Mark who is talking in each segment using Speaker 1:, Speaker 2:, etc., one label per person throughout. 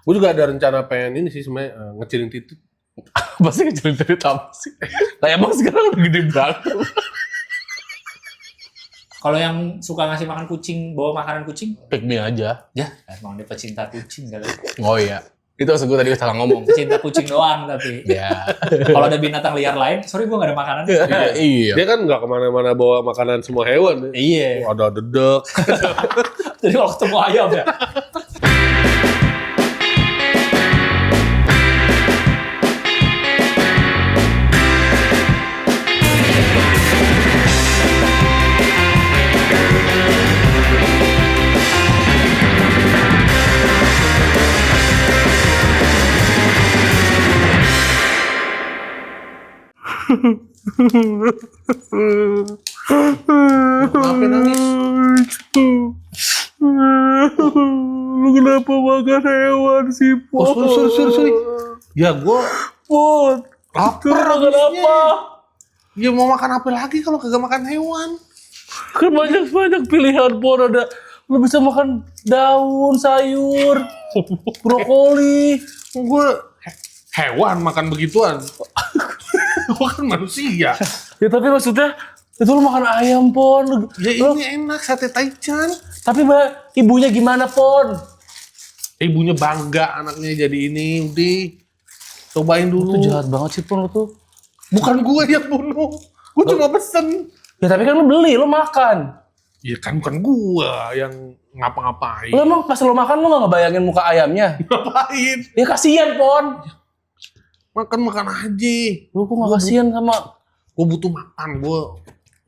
Speaker 1: Gue juga ada rencana pengen ini sih sebenarnya ngecilin titik.
Speaker 2: Apa sih kecilin titik apa sih? Lah emang sekarang udah gede banget.
Speaker 3: Kalau yang suka ngasih makan kucing, bawa makanan kucing,
Speaker 2: Pick me aja.
Speaker 3: ya emang dia pecinta kucing kali.
Speaker 2: Oh iya. Itu maksud gue tadi salah ngomong.
Speaker 3: Pecinta kucing doang tapi.
Speaker 2: Ya.
Speaker 3: Kalau ada binatang liar lain, sorry gue nggak ada makanan.
Speaker 2: Iya.
Speaker 1: Dia kan nggak kemana-mana bawa makanan semua hewan.
Speaker 3: Iya.
Speaker 1: Ada dedek.
Speaker 3: Jadi kalau ketemu ayam ya.
Speaker 1: Kenapa nangis?
Speaker 2: Lu kenapa makan hewan sih, Pon?
Speaker 1: Oh, sorry. Ya gue
Speaker 2: Pon,
Speaker 1: lapar
Speaker 2: makan
Speaker 1: habisnya.
Speaker 2: apa?
Speaker 1: Ya mau makan apa lagi kalau kagak makan hewan?
Speaker 2: Kan banyak pilihan, Pon. Ada, lu bisa makan daun, sayur, brokoli.
Speaker 1: Gue hewan makan begituan. Gue kan manusia.
Speaker 2: Ya tapi maksudnya, itu lu makan ayam, Pon.
Speaker 1: Ya ini enak sate taichan.
Speaker 2: Tapi ibunya gimana, Pon?
Speaker 1: Ibunya bangga anaknya jadi ini, udah cobain dulu.
Speaker 2: Itu jahat banget sih, Pon, lu tuh.
Speaker 1: Bukan gue yang bunuh, gue cuma pesen.
Speaker 2: Ya tapi kan lu beli, lu makan.
Speaker 1: Ya kan bukan gue yang ngapa-ngapain.
Speaker 2: Lu emang pas lu makan lu gak ngebayangin muka ayamnya?
Speaker 1: Ngapain?
Speaker 2: Ya kasihan, Pon.
Speaker 1: Makan aja.
Speaker 2: Lu kok gak kasihan sama...
Speaker 1: Gue butuh makan, gue.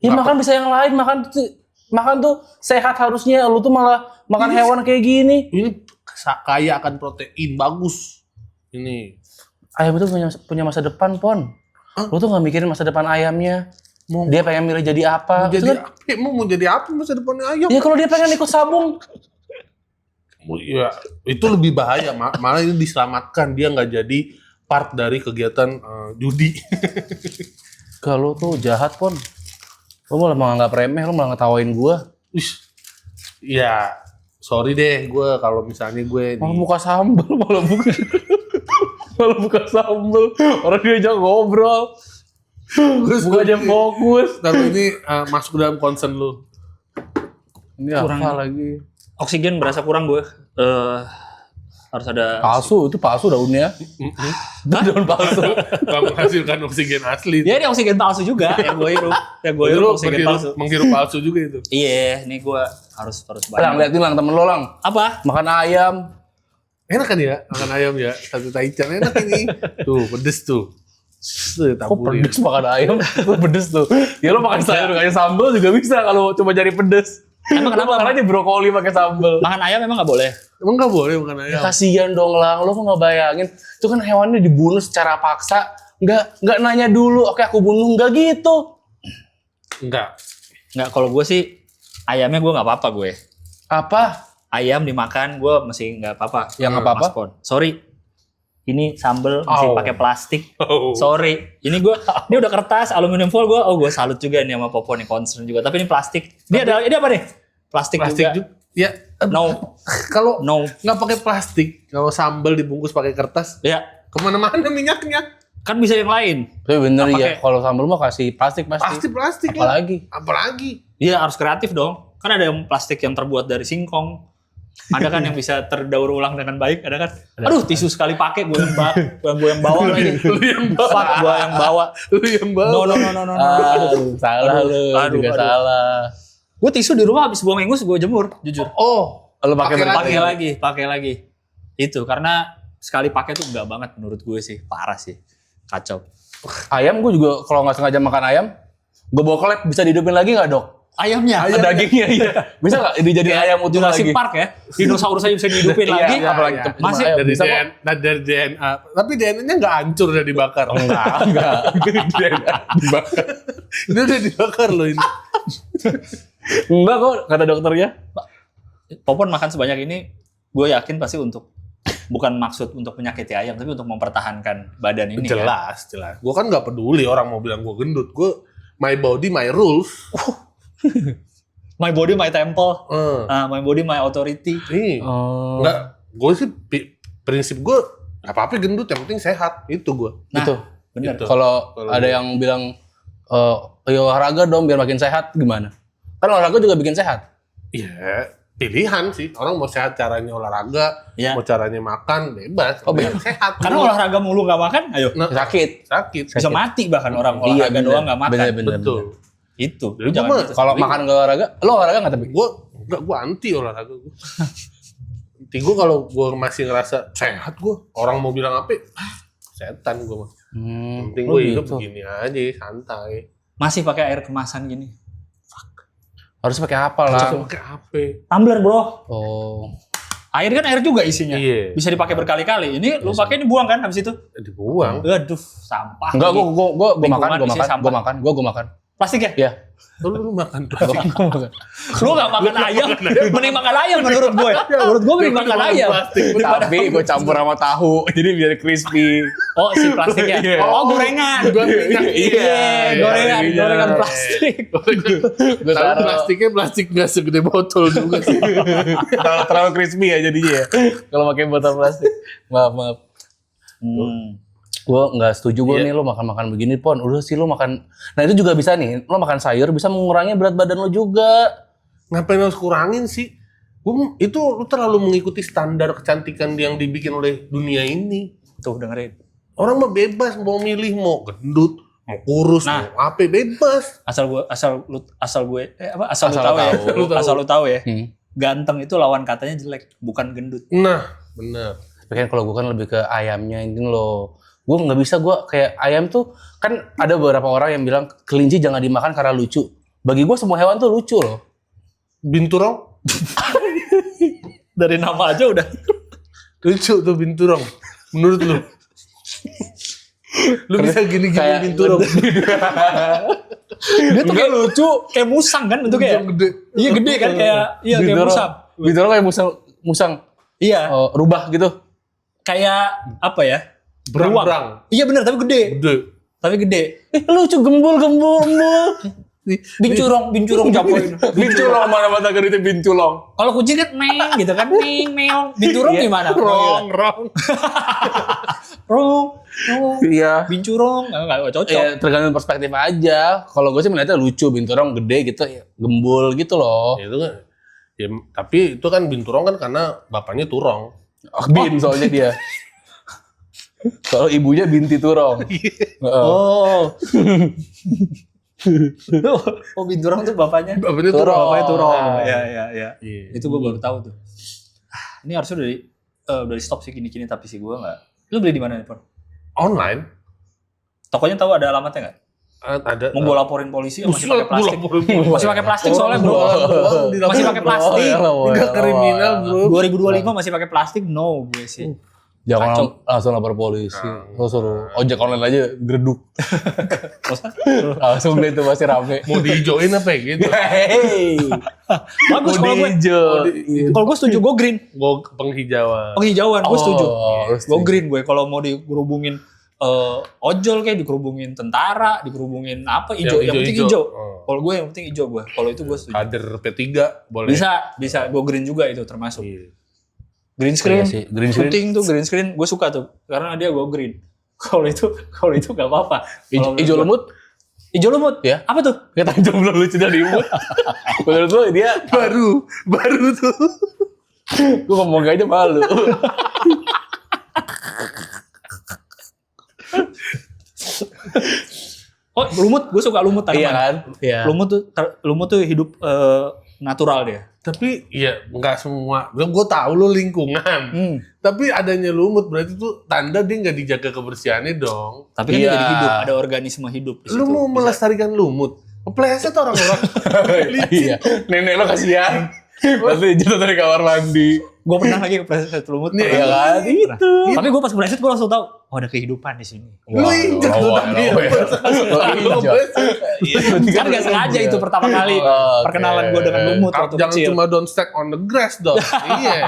Speaker 2: Ya makan bisa yang lain, makan tuh sehat harusnya. Lu tuh malah makan hewan kayak gini.
Speaker 1: Ini kaya akan protein, bagus. Ini.
Speaker 2: Ayam itu punya masa depan, Pon.
Speaker 1: Hah?
Speaker 2: Lu tuh gak mikirin masa depan ayamnya.
Speaker 1: Mau
Speaker 2: Dia pengen milih jadi apa.
Speaker 1: jadi
Speaker 2: Itu kan-
Speaker 1: apa? Mau jadi apa masa depannya ayam?
Speaker 2: Ya kalau dia pengen ikut sabung.
Speaker 1: Ya, itu lebih bahaya. Malah ini diselamatkan. Dia nggak jadi part dari kegiatan judi.
Speaker 2: Kalau tuh jahat, Pon. Lu malah menganggap remeh, lu malah ngetawain gua.
Speaker 1: Wih, ya sorry deh gue kalau misalnya gue
Speaker 2: Malah buka sambel, malah buka sambel. Orang diajak ngobrol. Bukan aja fokus.
Speaker 1: Tapi ini masuk dalam concern lu.
Speaker 2: Ini
Speaker 3: Kurang.
Speaker 2: apa lagi?
Speaker 3: Oksigen berasa kurang gue. Harus ada.
Speaker 2: Palsu, itu palsu daunnya. Itu daun palsu.
Speaker 1: Gak menghasilkan oksigen asli.
Speaker 3: Ya ini oksigen palsu juga yang gue hirup. Yang gue hirup oksigen palsu.
Speaker 1: Menghirup palsu juga itu.
Speaker 3: Iya, ini gue harus
Speaker 2: Lang,
Speaker 3: banyak.
Speaker 2: liatin Lang, temen lo Lang.
Speaker 3: Apa?
Speaker 2: Makan ayam.
Speaker 1: Enak kan ya makan ayam ya. Sate taichan enak ini. Tuh pedes tuh.
Speaker 2: Kok pedes makan ayam? Kok pedes tuh? Ya lo makan sayur kayak sambal juga bisa kalau cuma cari pedes.
Speaker 3: Emang kenapa?
Speaker 2: Makan aja brokoli pakai sambal.
Speaker 3: Makan ayam emang nggak boleh?
Speaker 1: Emang gak boleh makan
Speaker 2: Ya
Speaker 1: ayam?
Speaker 2: kasihan dong Lang, lo kok nggak bayangin? Itu kan hewannya dibunuh secara paksa. Nggak nanya dulu, oke aku bunuh, nggak gitu.
Speaker 1: Enggak.
Speaker 3: Nggak, kalau gue sih ayamnya gue nggak apa-apa gue.
Speaker 2: Apa?
Speaker 3: Ayam dimakan gue masih nggak apa-apa.
Speaker 2: Yang nggak apa-apa?
Speaker 3: Mas Pon. Sorry, ini sambel masih
Speaker 2: Oh.
Speaker 3: pakai plastik.
Speaker 1: Oh.
Speaker 3: Sorry, ini udah kertas aluminium foil gue salut juga nih sama Popo nih, concern juga. Tapi ini plastik. Ini apa nih? Plastik juga.
Speaker 1: Juga. Ya
Speaker 3: No,
Speaker 1: kalau
Speaker 3: no.
Speaker 1: nggak pakai plastik, kalau sambal dibungkus pakai kertas,
Speaker 3: Ya,
Speaker 1: kemana-mana minyaknya.
Speaker 3: kan bisa yang lain.
Speaker 2: Tapi bener
Speaker 3: Nggak
Speaker 2: ya,
Speaker 3: pakai.
Speaker 2: kalau sambal mah kasih plastik pasti.
Speaker 1: Plastik lah.
Speaker 2: Apalagi?
Speaker 3: Iya, harus kreatif dong. Kan ada yang plastik yang terbuat dari singkong. Ada kan yang bisa terdaur ulang dengan baik, ada kan? Aduh, tisu sekali pakai gue yang bawa lagi.
Speaker 1: Lu yang bawa.
Speaker 3: Fuck, gue yang bawa.
Speaker 1: Lu yang bawa.
Speaker 3: No. Aduh.
Speaker 2: Salah lu,
Speaker 3: Aduh.
Speaker 2: salah.
Speaker 3: Gue tisu di rumah habis buang ingus gue jemur, jujur.
Speaker 1: Oh,
Speaker 2: Lu pakai
Speaker 3: Pakai lagi. Itu karena sekali pakai tuh enggak banget menurut gue sih, parah sih. Kacau.
Speaker 2: ayam, gue juga kalau nggak sengaja makan ayam, gue bawa ke lab, bisa dihidupin lagi nggak dok?
Speaker 3: Ayamnya.
Speaker 2: Dagingnya iya. Bisa nggak dijadiin ayam utuh
Speaker 3: Jurassic
Speaker 2: lagi?
Speaker 3: Park ya. Dinosaurus aja bisa dihidupin
Speaker 2: Iya,
Speaker 3: lagi.
Speaker 2: iya, apalagi
Speaker 1: iya.
Speaker 2: cuma
Speaker 3: Masih
Speaker 2: ayam.
Speaker 1: dari
Speaker 2: Bisa kok.
Speaker 1: dari DNA. Tapi DNA-nya nggak hancur udah dibakar.
Speaker 2: Enggak. Dibakar.
Speaker 1: Ini udah dibakar loh ini.
Speaker 2: Enggak kok, kata dokternya.
Speaker 3: Popon makan sebanyak ini, gue yakin pasti bukan maksud untuk menyakiti ayam, tapi untuk mempertahankan badan ini. Kan?
Speaker 1: Jelas. Gue kan nggak peduli orang mau bilang gue gendut. Gue my body my rules.
Speaker 3: My body, my temple.
Speaker 1: Eh,
Speaker 3: My body, my authority.
Speaker 1: nih.
Speaker 2: Oh.
Speaker 1: Enggak, gue sih prinsip gue nggak apa-apa gendut, yang penting sehat. Itu gue.
Speaker 3: Nah,
Speaker 2: Gitu.
Speaker 3: bener.
Speaker 1: Gitu.
Speaker 2: Kalau ada yang bilang ya olahraga dong biar makin sehat gimana? Kan olahraga juga bikin sehat.
Speaker 1: Iya, pilihan sih. Orang mau sehat caranya olahraga,
Speaker 3: Iya.
Speaker 1: mau caranya makan, bebas.
Speaker 2: Oh,
Speaker 1: Yang sehat.
Speaker 3: Karena olahraga mulu nggak makan, ayo
Speaker 1: Nah,
Speaker 2: Sakit.
Speaker 1: sakit.
Speaker 3: bisa mati bahkan orang
Speaker 2: Iya,
Speaker 3: olahraga
Speaker 2: bener.
Speaker 3: doang nggak makan.
Speaker 2: Bener.
Speaker 1: Betul.
Speaker 3: Itu.
Speaker 1: Jadi gua
Speaker 3: Jangan
Speaker 1: mah-
Speaker 3: gitu.
Speaker 2: Kalau makan nggak olahraga, lo olahraga nggak tapi?
Speaker 1: Gue anti olahraga gue. Gue kalau gue masih ngerasa sehat gue, orang mau bilang apa? Setan gue mah. Yang penting gue hidup begini aja, santai.
Speaker 3: Masih pakai air kemasan gini.
Speaker 2: Harus pakai apa lah?
Speaker 1: Cuma pakai apa?
Speaker 3: Tumbler bro.
Speaker 2: Oh.
Speaker 3: Air kan air juga isinya.
Speaker 1: Iya.
Speaker 3: Bisa dipakai berkali-kali. Ini lu pakai ini buang kan habis itu?
Speaker 1: Dibuang.
Speaker 3: Aduh, sampah.
Speaker 2: Enggak, gue
Speaker 3: Lingkungan
Speaker 2: makan,
Speaker 3: isinya sampah.
Speaker 2: gue makan.
Speaker 3: Plastik ya?
Speaker 2: Iya.
Speaker 1: Lu makan plastik.
Speaker 3: Lu gak makan ayam, mending makan ayam menurut gue. Menurut gue mending makan ayam. Daripada-
Speaker 2: Tapi gue campur sama tahu, jadi biar crispy.
Speaker 3: Oh, si plastiknya.
Speaker 2: Iya.
Speaker 3: Oh, gorengan. Iya, gorengan plastik.
Speaker 2: Gue
Speaker 1: Tapi plastiknya plastik nggak segede botol juga sih.
Speaker 2: terlalu crispy ya jadinya ya. Kalau pakai botol plastik. Maaf. Gue nggak setuju gue nih lo makan begini Pon. Udah sih lo makan. Nah itu juga bisa nih. Lo makan sayur bisa mengurangi berat badan lo juga.
Speaker 1: Ngapain harus kurangin sih? Itu lu terlalu mengikuti standar kecantikan yang dibikin oleh dunia ini.
Speaker 3: Tuh dengerin.
Speaker 1: Orang mah bebas mau milih mau gendut, mau kurus,
Speaker 3: Nah.
Speaker 1: mau apa bebas.
Speaker 3: Asal lu tahu ya.
Speaker 2: Asal lu tahu.
Speaker 3: Asal lu tahu ya.
Speaker 2: Hmm.
Speaker 3: Ganteng itu lawan katanya jelek, bukan gendut.
Speaker 1: Nah, bener.
Speaker 2: Tapi kan kalau gue kan lebih ke ayamnya ini loh. Gue nggak bisa gue kayak ayam tuh kan ada beberapa orang yang bilang kelinci jangan dimakan karena lucu. Bagi gue semua hewan tuh lucu loh.
Speaker 1: Binturong,
Speaker 3: Dari nama aja udah.
Speaker 1: lucu tuh binturong. Menurut lu? Lu bisa gini-gini
Speaker 2: Kayak-
Speaker 1: binturong.
Speaker 3: Dia tuh kayak lucu, kayak musang kan bentuknya.
Speaker 1: Yang gede.
Speaker 3: Iya gede kan kayak kayak musang.
Speaker 2: Bintoro kayak musang
Speaker 3: Iya,
Speaker 2: rubah gitu.
Speaker 3: kayak apa ya?
Speaker 1: Berang-berang.
Speaker 3: Iya benar, tapi gede.
Speaker 1: Gede.
Speaker 3: Tapi gede.
Speaker 2: Lucu gembul.
Speaker 3: Bincurong japoin.
Speaker 2: Binculong mana mata gedutnya binculong.
Speaker 3: Kalau kucing kan meng gitu kan, meong. Binturong gimana?
Speaker 1: Rong.
Speaker 3: Rong.
Speaker 2: Iya.
Speaker 3: Bincurong enggak cocok.
Speaker 2: Ya, tergantung perspektif aja. Kalau gue sih melihatnya lucu, binturong gede gitu, ya, gembul gitu loh.
Speaker 1: Itu kan. Ya, tapi itu kan binturong kan karena bapaknya turong.
Speaker 2: Bin soalnya dia. Kalau ibunya binti turong.
Speaker 3: Oh. Oh, binturong tuh bapaknya.
Speaker 1: Bapaknya
Speaker 2: Turong.
Speaker 1: turong.
Speaker 3: Bapaknya turong.
Speaker 2: Ah.
Speaker 3: Iya.
Speaker 1: Iya.
Speaker 3: Itu gue baru tahu tuh. Ini harusnya udah di stop sih gini-gini, tapi sih gue nggak. Lu beli di mana nih, Pon?
Speaker 1: Online.
Speaker 3: Tokonya tahu ada alamatnya nggak?
Speaker 1: Ada.
Speaker 3: Mau gue laporin polisi masih pakai
Speaker 1: Buset,
Speaker 3: plastik.
Speaker 1: gua laporin.
Speaker 3: Masih pakai plastik soalnya, Bro. Masih pakai plastik.
Speaker 1: Tidak kriminal, bro.
Speaker 3: 2025 masih pakai plastik, no gue sih.
Speaker 2: Jangan
Speaker 3: Kacau.
Speaker 2: langsung lapor polisi. Lo suruh ojek online aja greduk. Langsung deh itu masih rame.
Speaker 1: Mau diijoin apa ya gitu?
Speaker 2: Hey.
Speaker 3: Bagus kalau gue. Kalau gue setuju, gue green.
Speaker 1: Gue penghijauan.
Speaker 3: Penghijauan, gue setuju.
Speaker 2: lu
Speaker 3: Gue green gue. Kalau mau dikerubungin ojol kayak dikerubungin tentara, dikerubungin apa hijau. Yang penting hijau. Kalau gue yang penting hijau gue. Kalau itu gue setuju.
Speaker 1: Kader P3 boleh.
Speaker 3: Bisa. Gue green juga itu termasuk.
Speaker 1: Iya.
Speaker 3: Green screen,
Speaker 2: Iya sih, green screen.
Speaker 3: syuting tuh green screen, gue suka tuh karena dia gue green. Kalau itu gak apa-apa. Kalau
Speaker 2: Hijau lumut?
Speaker 3: Hijau lumut?
Speaker 2: Ya.
Speaker 3: Apa tuh?
Speaker 2: Kayak jomblo lucu dari imut. Menurut lo dia
Speaker 1: Baru tuh.
Speaker 2: gue ngomong aja malu.
Speaker 3: Oh lumut, gue suka lumut tanaman.
Speaker 2: Iya kan? Iya.
Speaker 3: Lumut tuh hidup natural dia.
Speaker 1: Tapi ya nggak semua. Gue tahu lo lingkungan. Tapi adanya lumut berarti tuh tanda dia nggak dijaga kebersihannya dong.
Speaker 3: Tapi kan
Speaker 2: Iya.
Speaker 3: dia jadi hidup, ada organisme hidup di
Speaker 1: Lu
Speaker 3: situ.
Speaker 1: mau melestarikan lumut? Kepleset orang-orang.
Speaker 2: Iya. Nenek lo kasihan. Pasti jatuh dari kamar mandi.
Speaker 3: Gue pernah lagi kepleset lumut.
Speaker 1: Nih,
Speaker 2: Iya kan? Itu.
Speaker 3: Tapi gue pas kepleset gue langsung tahu, oh ada kehidupan di sini.
Speaker 1: Lu injek tuh tapi.
Speaker 3: Kan gak sengaja itu pertama kali perkenalan gue dengan lumut waktu
Speaker 1: Jangan
Speaker 3: kecil.
Speaker 1: cuma don't step on the grass dong. Iya.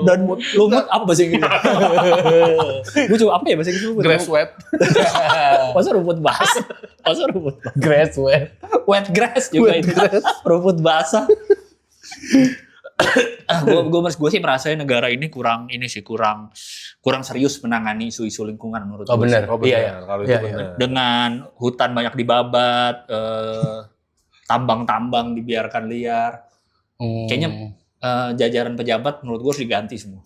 Speaker 3: Dan lumut apa bahasa Inggrisnya? Gue coba apa ya bahasa Inggris lumut?
Speaker 1: Grass wet.
Speaker 3: Masa rumput basah? Masa rumput
Speaker 2: Grass wet.
Speaker 3: wet grass juga itu. Rumput basah. gue sih merasa negara ini kurang serius menangani isu-isu lingkungan menurut
Speaker 2: Oh
Speaker 3: gue.
Speaker 2: benar.
Speaker 1: Oh,
Speaker 2: Iya.
Speaker 1: benar. Kalau
Speaker 2: Iya,
Speaker 1: itu
Speaker 2: iya.
Speaker 1: benar.
Speaker 3: Dengan hutan banyak dibabat, tambang-tambang dibiarkan liar. Kayaknya jajaran pejabat menurut gue harus diganti semua.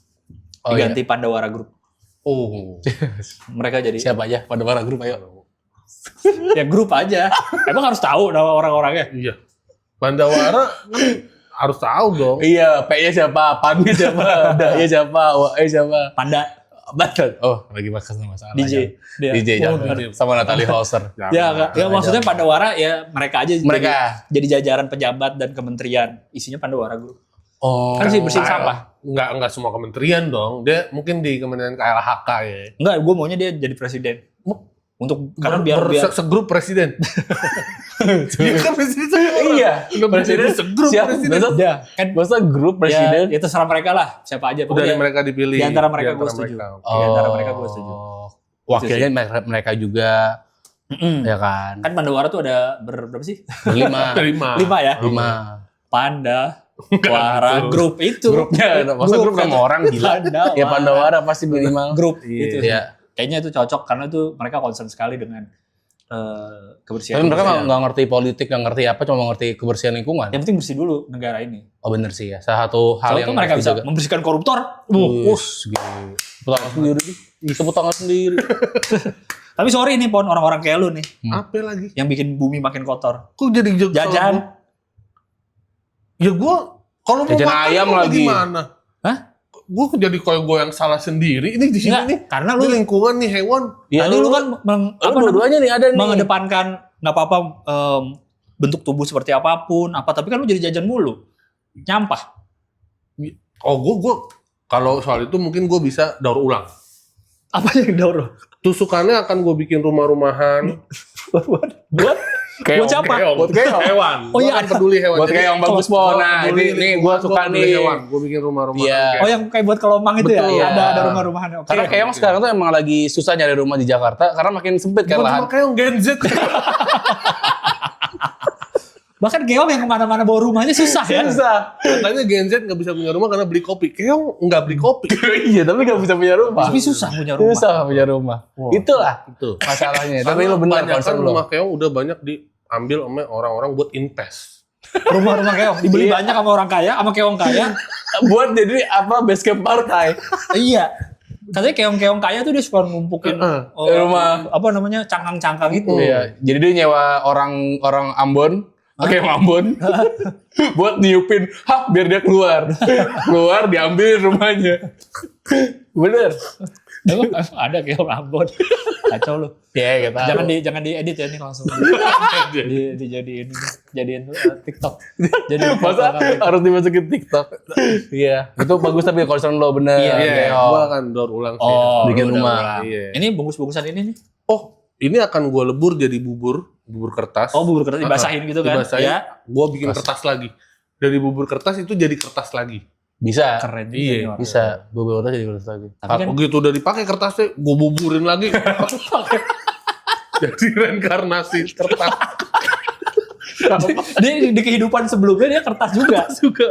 Speaker 2: Oh,
Speaker 3: Diganti Pandawara Group.
Speaker 1: Oh.
Speaker 3: Mereka jadi
Speaker 2: siapa aja pada para grup ayo.
Speaker 3: ya grup aja. Emang harus tahu nama orang-orangnya.
Speaker 1: Iya. Bandawara kan harus tahu dong.
Speaker 2: Iya, P-nya siapa, Pan-nya siapa, D-nya siapa, W-nya siapa.
Speaker 3: Panda
Speaker 2: Betul. Oh, lagi makan sama salah.
Speaker 3: DJ. Dia.
Speaker 2: DJ jangan. Sama Natalie Holster.
Speaker 3: Ya, enggak. Ya maksudnya Pandawara ya mereka aja
Speaker 2: Mereka.
Speaker 3: jadi jajaran pejabat dan kementerian. Isinya Pandawara Group.
Speaker 2: Oh.
Speaker 3: Kan sih bersihin sampah.
Speaker 1: Enggak semua kementerian dong. Dia mungkin di Kementerian KLHK ya.
Speaker 3: Enggak, gue maunya dia jadi presiden. Untuk karena biar
Speaker 1: segrup presiden. Dia kan presiden segrup.
Speaker 2: Iya.
Speaker 1: Presiden segrup
Speaker 2: Siapa?
Speaker 1: presiden.
Speaker 2: Besok
Speaker 3: ya kan
Speaker 2: masa grup presiden?
Speaker 3: ya terserah mereka lah siapa aja
Speaker 1: Dari
Speaker 3: pokoknya.
Speaker 1: mereka dipilih.
Speaker 3: Di antara mereka
Speaker 1: Di
Speaker 3: gue
Speaker 1: antara
Speaker 3: setuju.
Speaker 1: mereka.
Speaker 3: Di antara mereka gue setuju.
Speaker 2: Wakilnya mereka juga, ya kan?
Speaker 3: Kan Pandawara tuh ada berapa sih?
Speaker 2: Berlima.
Speaker 1: 5.
Speaker 3: 5 ya.
Speaker 2: 5.
Speaker 3: Panda, Wara, grup itu.
Speaker 2: Grupnya, masa grup sama orang gila.
Speaker 3: Pandawara.
Speaker 2: Ya Pandawara pasti minimal.
Speaker 3: Grup
Speaker 1: Iya.
Speaker 3: itu.
Speaker 2: Iya.
Speaker 3: Kayaknya itu cocok karena itu mereka concern sekali dengan kebersihan.
Speaker 2: Tapi mereka nggak ngerti politik, nggak ngerti apa, cuma ngerti kebersihan lingkungan.
Speaker 3: Yang penting bersih dulu negara ini.
Speaker 2: Oh bener sih ya. Salah satu hal
Speaker 3: Soalnya
Speaker 2: yang
Speaker 3: tuh mereka
Speaker 2: harus
Speaker 3: bisa
Speaker 2: dijaga.
Speaker 3: membersihkan koruptor.
Speaker 2: Us, gitu. Tepuk tangan sendiri. Tepuk tangan sendiri.
Speaker 3: Tapi sorry nih Pon, orang-orang kayak lu nih
Speaker 1: Apa lagi?
Speaker 3: yang bikin bumi makin kotor.
Speaker 1: Kok jadi
Speaker 3: Jajan.
Speaker 1: Ya gua kalau mau
Speaker 2: Jajan
Speaker 1: makan
Speaker 2: ayam
Speaker 1: mau
Speaker 2: lagi.
Speaker 1: gimana?
Speaker 3: Hah?
Speaker 1: Gue jadi kayak gue yang salah sendiri. Ini di sini
Speaker 3: Enggak,
Speaker 1: nih.
Speaker 3: karena
Speaker 1: Ini
Speaker 3: lu
Speaker 1: lingkungan nih hewan.
Speaker 2: Ya
Speaker 3: tadi lu kan
Speaker 2: dua-duanya nih ada nih.
Speaker 3: mengedepankan nggak apa-apa bentuk tubuh seperti apapun apa tapi kan lu jadi jajan mulu. Nyampah.
Speaker 1: Oh gue kalau soal itu mungkin gue bisa daur ulang.
Speaker 3: Apa yang daur?
Speaker 1: Tusukannya akan gue bikin rumah-rumahan.
Speaker 3: Buat
Speaker 2: Keong,
Speaker 3: siapa?
Speaker 2: Buat keong.
Speaker 1: Hewan.
Speaker 3: Oh iya,
Speaker 1: Gua kan peduli hewan.
Speaker 2: Buat
Speaker 1: Jadi,
Speaker 2: kayak yang bagus po. Nah, ini gue suka nih.
Speaker 1: Gue bikin rumah-rumahan.
Speaker 2: Iya.
Speaker 1: kayak-
Speaker 3: Oh yang kayak buat kelomang itu ya?
Speaker 1: Betul.
Speaker 3: Ada rumah-rumahannya. Oke.
Speaker 2: Karena keong sekarang tuh emang lagi susah nyari rumah di Jakarta karena makin sempit kan
Speaker 1: Bukan
Speaker 2: lahan.
Speaker 1: cuma kayak Gen Z.
Speaker 3: Bahkan keong yang kemana-mana bawa rumahnya susah ya.
Speaker 2: Susah.
Speaker 1: Katanya Gen Z nggak bisa punya rumah karena beli kopi. Keong nggak beli kopi.
Speaker 2: Iya, tapi gak bisa punya rumah.
Speaker 3: Tapi susah punya rumah.
Speaker 2: Susah punya rumah. Itulah
Speaker 1: Itu.
Speaker 2: masalahnya. Tapi lu benar
Speaker 1: Kan
Speaker 2: concern lu.
Speaker 1: rumah keong udah banyak diambil sama orang-orang buat invest.
Speaker 3: Rumah-rumah keong dibeli
Speaker 2: Iya.
Speaker 3: banyak sama orang kaya, sama keong kaya.
Speaker 2: Buat jadi apa base camp partai.
Speaker 3: Iya. Katanya keong-keong kaya tuh dia suka ngumpukin
Speaker 2: Rumah.
Speaker 3: apa namanya cangkang-cangkang itu.
Speaker 2: Iya, jadi dia nyewa orang Ambon, oke Ambon, buat niupin, biar dia keluar, diambil rumahnya, bener.
Speaker 3: Emang ada keong Ambon. Kacau lu.
Speaker 2: Ya, kita
Speaker 3: Jangan diedit ya ini langsung. Jadiin TikTok. Jadi
Speaker 2: masa harus dimasukin TikTok. Iya, itu bagus tapi concern lo bener.
Speaker 3: Iya,
Speaker 2: Kayak,
Speaker 1: Gue akan daur ulang sih.
Speaker 3: Oh,
Speaker 2: bikin
Speaker 3: udah
Speaker 2: rumah.
Speaker 3: ulang.
Speaker 1: Iya.
Speaker 3: Ini bungkus-bungkusan ini nih.
Speaker 1: Oh, ini akan gue lebur jadi bubur kertas.
Speaker 3: Oh, bubur kertas dibasahin gitu kan?
Speaker 1: Dibasahin,
Speaker 3: Ya.
Speaker 1: gue bikin kertas lagi. Dari bubur kertas itu jadi kertas lagi.
Speaker 2: bisa,
Speaker 3: Keren juga
Speaker 1: Iya,
Speaker 3: nih orang.
Speaker 2: bisa. Beberapa jadi kertas lagi.
Speaker 3: Tapi kan
Speaker 1: Begitu udah dipakai kertasnya, gue buburin lagi. Jadi reinkarnasi kertas.
Speaker 3: di kehidupan sebelumnya dia kertas juga.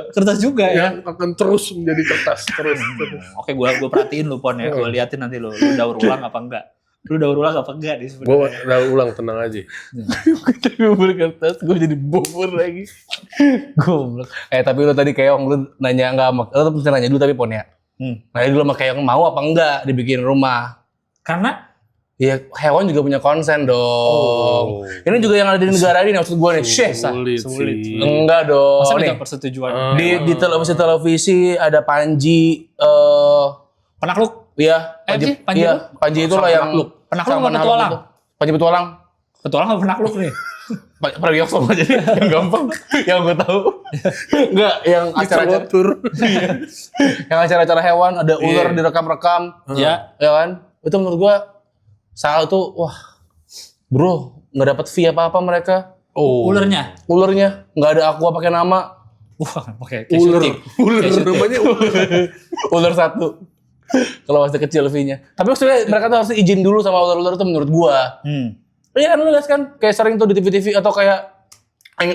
Speaker 3: Kertas juga ya.
Speaker 1: Yang akan terus menjadi kertas terus.
Speaker 3: Oke, gua perhatiin lu Pon ya. Gua liatin nanti lu daur ulang apa enggak. Lu daur ulang apa enggak nih
Speaker 1: Gue
Speaker 3: sebenarnya.
Speaker 1: daur ulang, tenang aja.
Speaker 2: Bubur kertas, gue jadi bubur lagi. Goblok. Tapi lu tadi keong, lu nanya enggak sama, lu mesti nanya dulu tapi Pon ya. Nanya dulu sama keong mau apa enggak dibikin rumah.
Speaker 3: Karena
Speaker 2: Ya hewan juga punya konsen dong. Ini juga yang ada di negara ini maksud gue nih.
Speaker 1: Sulit sih.
Speaker 2: Enggak dong.
Speaker 3: masa
Speaker 2: Nih,
Speaker 3: minta persetujuan
Speaker 2: di televisi ada Panji
Speaker 3: penakluk?
Speaker 2: iya
Speaker 3: Panji
Speaker 2: iya, Panji itu lah yang
Speaker 3: Penakluk
Speaker 2: sama
Speaker 3: apa petualang?
Speaker 2: itu. Panji petualang.
Speaker 3: Petualang apa penakluk nih?
Speaker 2: Pragiwaksono jadi yang gampang yang gue tahu. Enggak, yang acara-acara yang acara-acara hewan ada ular direkam-rekam.
Speaker 3: Ya.
Speaker 2: Ya kan? Itu menurut gue salah tuh, wah, bro, nggak dapat fee apa-apa mereka.
Speaker 3: Ulernya.
Speaker 2: Ulernya nggak ada aqua pakai nama.
Speaker 3: Wah, oke.
Speaker 1: Ular namanya
Speaker 2: Ular satu. Kalau masih kecil fee-nya. Tapi maksudnya mereka tuh harus izin dulu sama ular-ular itu menurut gua. Iya kan lu lihat kan kayak sering tuh di TV-TV atau kayak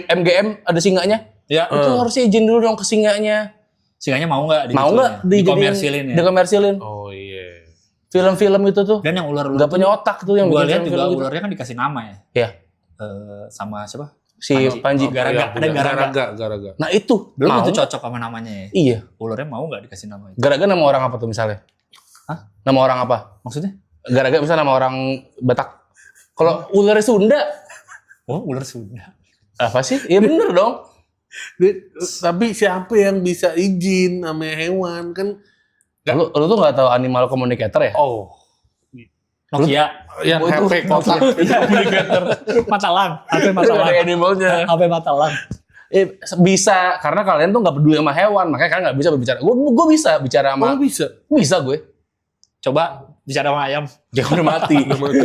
Speaker 2: MGM ada singanya.
Speaker 3: Ya.
Speaker 2: Itu harusnya izin dulu dong ke singanya.
Speaker 3: Singanya mau nggak
Speaker 2: Mau nggak
Speaker 3: dikomersilin ya?
Speaker 2: Dikomersilin.
Speaker 1: Oh iya.
Speaker 2: Film-film itu tuh.
Speaker 3: Dan yang ular-ular
Speaker 2: Nggak punya otak tuh yang
Speaker 3: gue
Speaker 2: bikin
Speaker 3: lihat juga
Speaker 2: film-film gitu.
Speaker 3: ularnya kan dikasih nama ya.
Speaker 2: Iya.
Speaker 3: Sama siapa?
Speaker 2: Si Panji.
Speaker 3: Garaga. Ada
Speaker 1: Garaga.
Speaker 2: Nah itu
Speaker 3: Belum
Speaker 2: mau
Speaker 3: itu
Speaker 2: nggak?
Speaker 3: cocok sama namanya ya.
Speaker 2: Iya.
Speaker 3: Ularnya mau nggak dikasih nama itu?
Speaker 2: Garaga nama orang apa tuh misalnya?
Speaker 3: Hah?
Speaker 2: Nama orang apa?
Speaker 3: Maksudnya?
Speaker 2: Garaga misalnya nama orang Batak. Kalau ular Sunda,
Speaker 3: Oh, ular Sunda.
Speaker 2: apa sih? Iya bener dong.
Speaker 1: Tapi siapa yang bisa izin sama hewan kan?
Speaker 2: Lu tuh nggak tahu animal communicator ya?
Speaker 1: Oh,
Speaker 3: Nokia.
Speaker 1: yang
Speaker 2: Oh, itu
Speaker 1: HP kotak.
Speaker 3: Matalang. HP Matalang.
Speaker 2: Ada animalnya.
Speaker 3: HP Matalang.
Speaker 2: Bisa karena kalian tuh nggak peduli sama hewan, makanya kalian nggak bisa berbicara. Gue bisa bicara sama.
Speaker 1: Oh bisa.
Speaker 2: Bisa gue.
Speaker 3: Coba bicara sama ayam.
Speaker 2: Dia udah mati.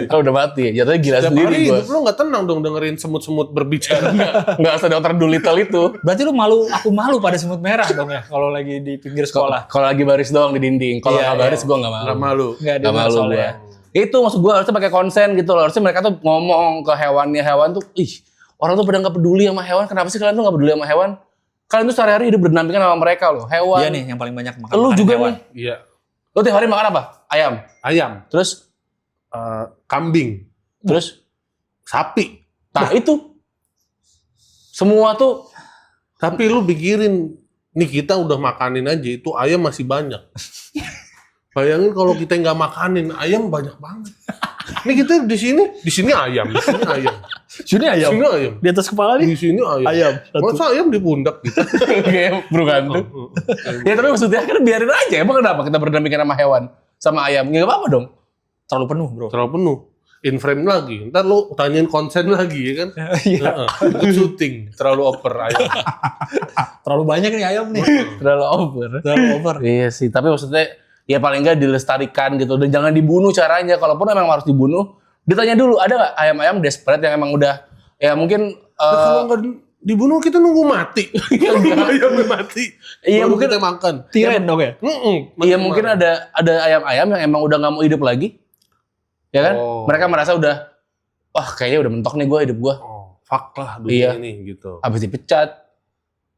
Speaker 2: Kalau udah mati, jatuhnya gila
Speaker 1: Setiap
Speaker 2: sendiri
Speaker 1: hari
Speaker 2: gue.
Speaker 1: hidup lu nggak tenang dong dengerin semut-semut berbicara.
Speaker 2: Nggak usah dokter Dolittle itu.
Speaker 3: Berarti lu aku malu pada semut merah dong ya kalau lagi di pinggir sekolah.
Speaker 2: Kalau lagi baris doang di dinding. Kalau
Speaker 3: Iya,
Speaker 2: nggak baris gue nggak malu.
Speaker 1: Nggak malu.
Speaker 3: Enggak
Speaker 2: Nggak malu
Speaker 3: soalnya.
Speaker 2: gue. Itu maksud gue harusnya pakai konsen gitu loh. Harusnya mereka tuh ngomong ke hewan tuh, ih orang tuh pada nggak peduli sama hewan. Kenapa sih kalian tuh nggak peduli sama hewan? Kalian tuh sehari-hari hidup berdampingan sama mereka loh. Hewan.
Speaker 3: Iya nih yang paling banyak makan.
Speaker 2: Lu juga
Speaker 3: hewan.
Speaker 2: nih.
Speaker 1: Iya.
Speaker 2: Lu tiap hari makan apa? Ayam.
Speaker 1: Ayam,
Speaker 2: Terus
Speaker 1: kambing,
Speaker 2: Terus,
Speaker 1: sapi.
Speaker 2: nah itu semua tuh
Speaker 1: Tapi lu pikirin, nih kita udah makanin aja itu ayam masih banyak. Bayangin kalau kita nggak makanin ayam banyak banget. Nih kita di sini ayam, di sini ayam,
Speaker 3: Sini
Speaker 1: di sini ayam,
Speaker 3: Di atas kepala
Speaker 1: di sini ayam.
Speaker 3: Ayam.
Speaker 1: Masa ayam di pundak gitu?
Speaker 2: kayak bro gantung. Ya tapi maksudnya kan biarin aja. Emang kenapa kita berdampingan sama hewan, sama ayam? Ya nggak apa-apa dong.
Speaker 3: Terlalu penuh, Bro.
Speaker 1: Terlalu penuh. In frame lagi. Ntar lu tanyain konsen lagi ya kan?
Speaker 3: Iya.
Speaker 1: Syuting terlalu over ayam.
Speaker 3: Terlalu banyak nih ayam nih.
Speaker 2: Terlalu over.
Speaker 3: Terlalu over.
Speaker 2: Iya sih. Tapi maksudnya ya paling nggak dilestarikan gitu. Dan jangan dibunuh caranya. Kalaupun emang harus dibunuh, ditanya dulu ada nggak ayam-ayam desperate yang emang udah ya mungkin
Speaker 1: Kalau nggak dibunuh kita nunggu mati. Ayamnya mati.
Speaker 2: Iya,
Speaker 1: Baru
Speaker 2: mungkin-
Speaker 1: kita makan.
Speaker 3: Tiren dong ya.
Speaker 2: iya mungkin ada ayam-ayam yang emang udah nggak mau hidup lagi. Ya kan?
Speaker 1: Oh.
Speaker 2: Mereka merasa udah wah kayaknya udah mentok nih gue hidup gue.
Speaker 1: Oh, fuck lah
Speaker 2: Iya.
Speaker 1: dunia ini gitu.
Speaker 2: Habis dipecat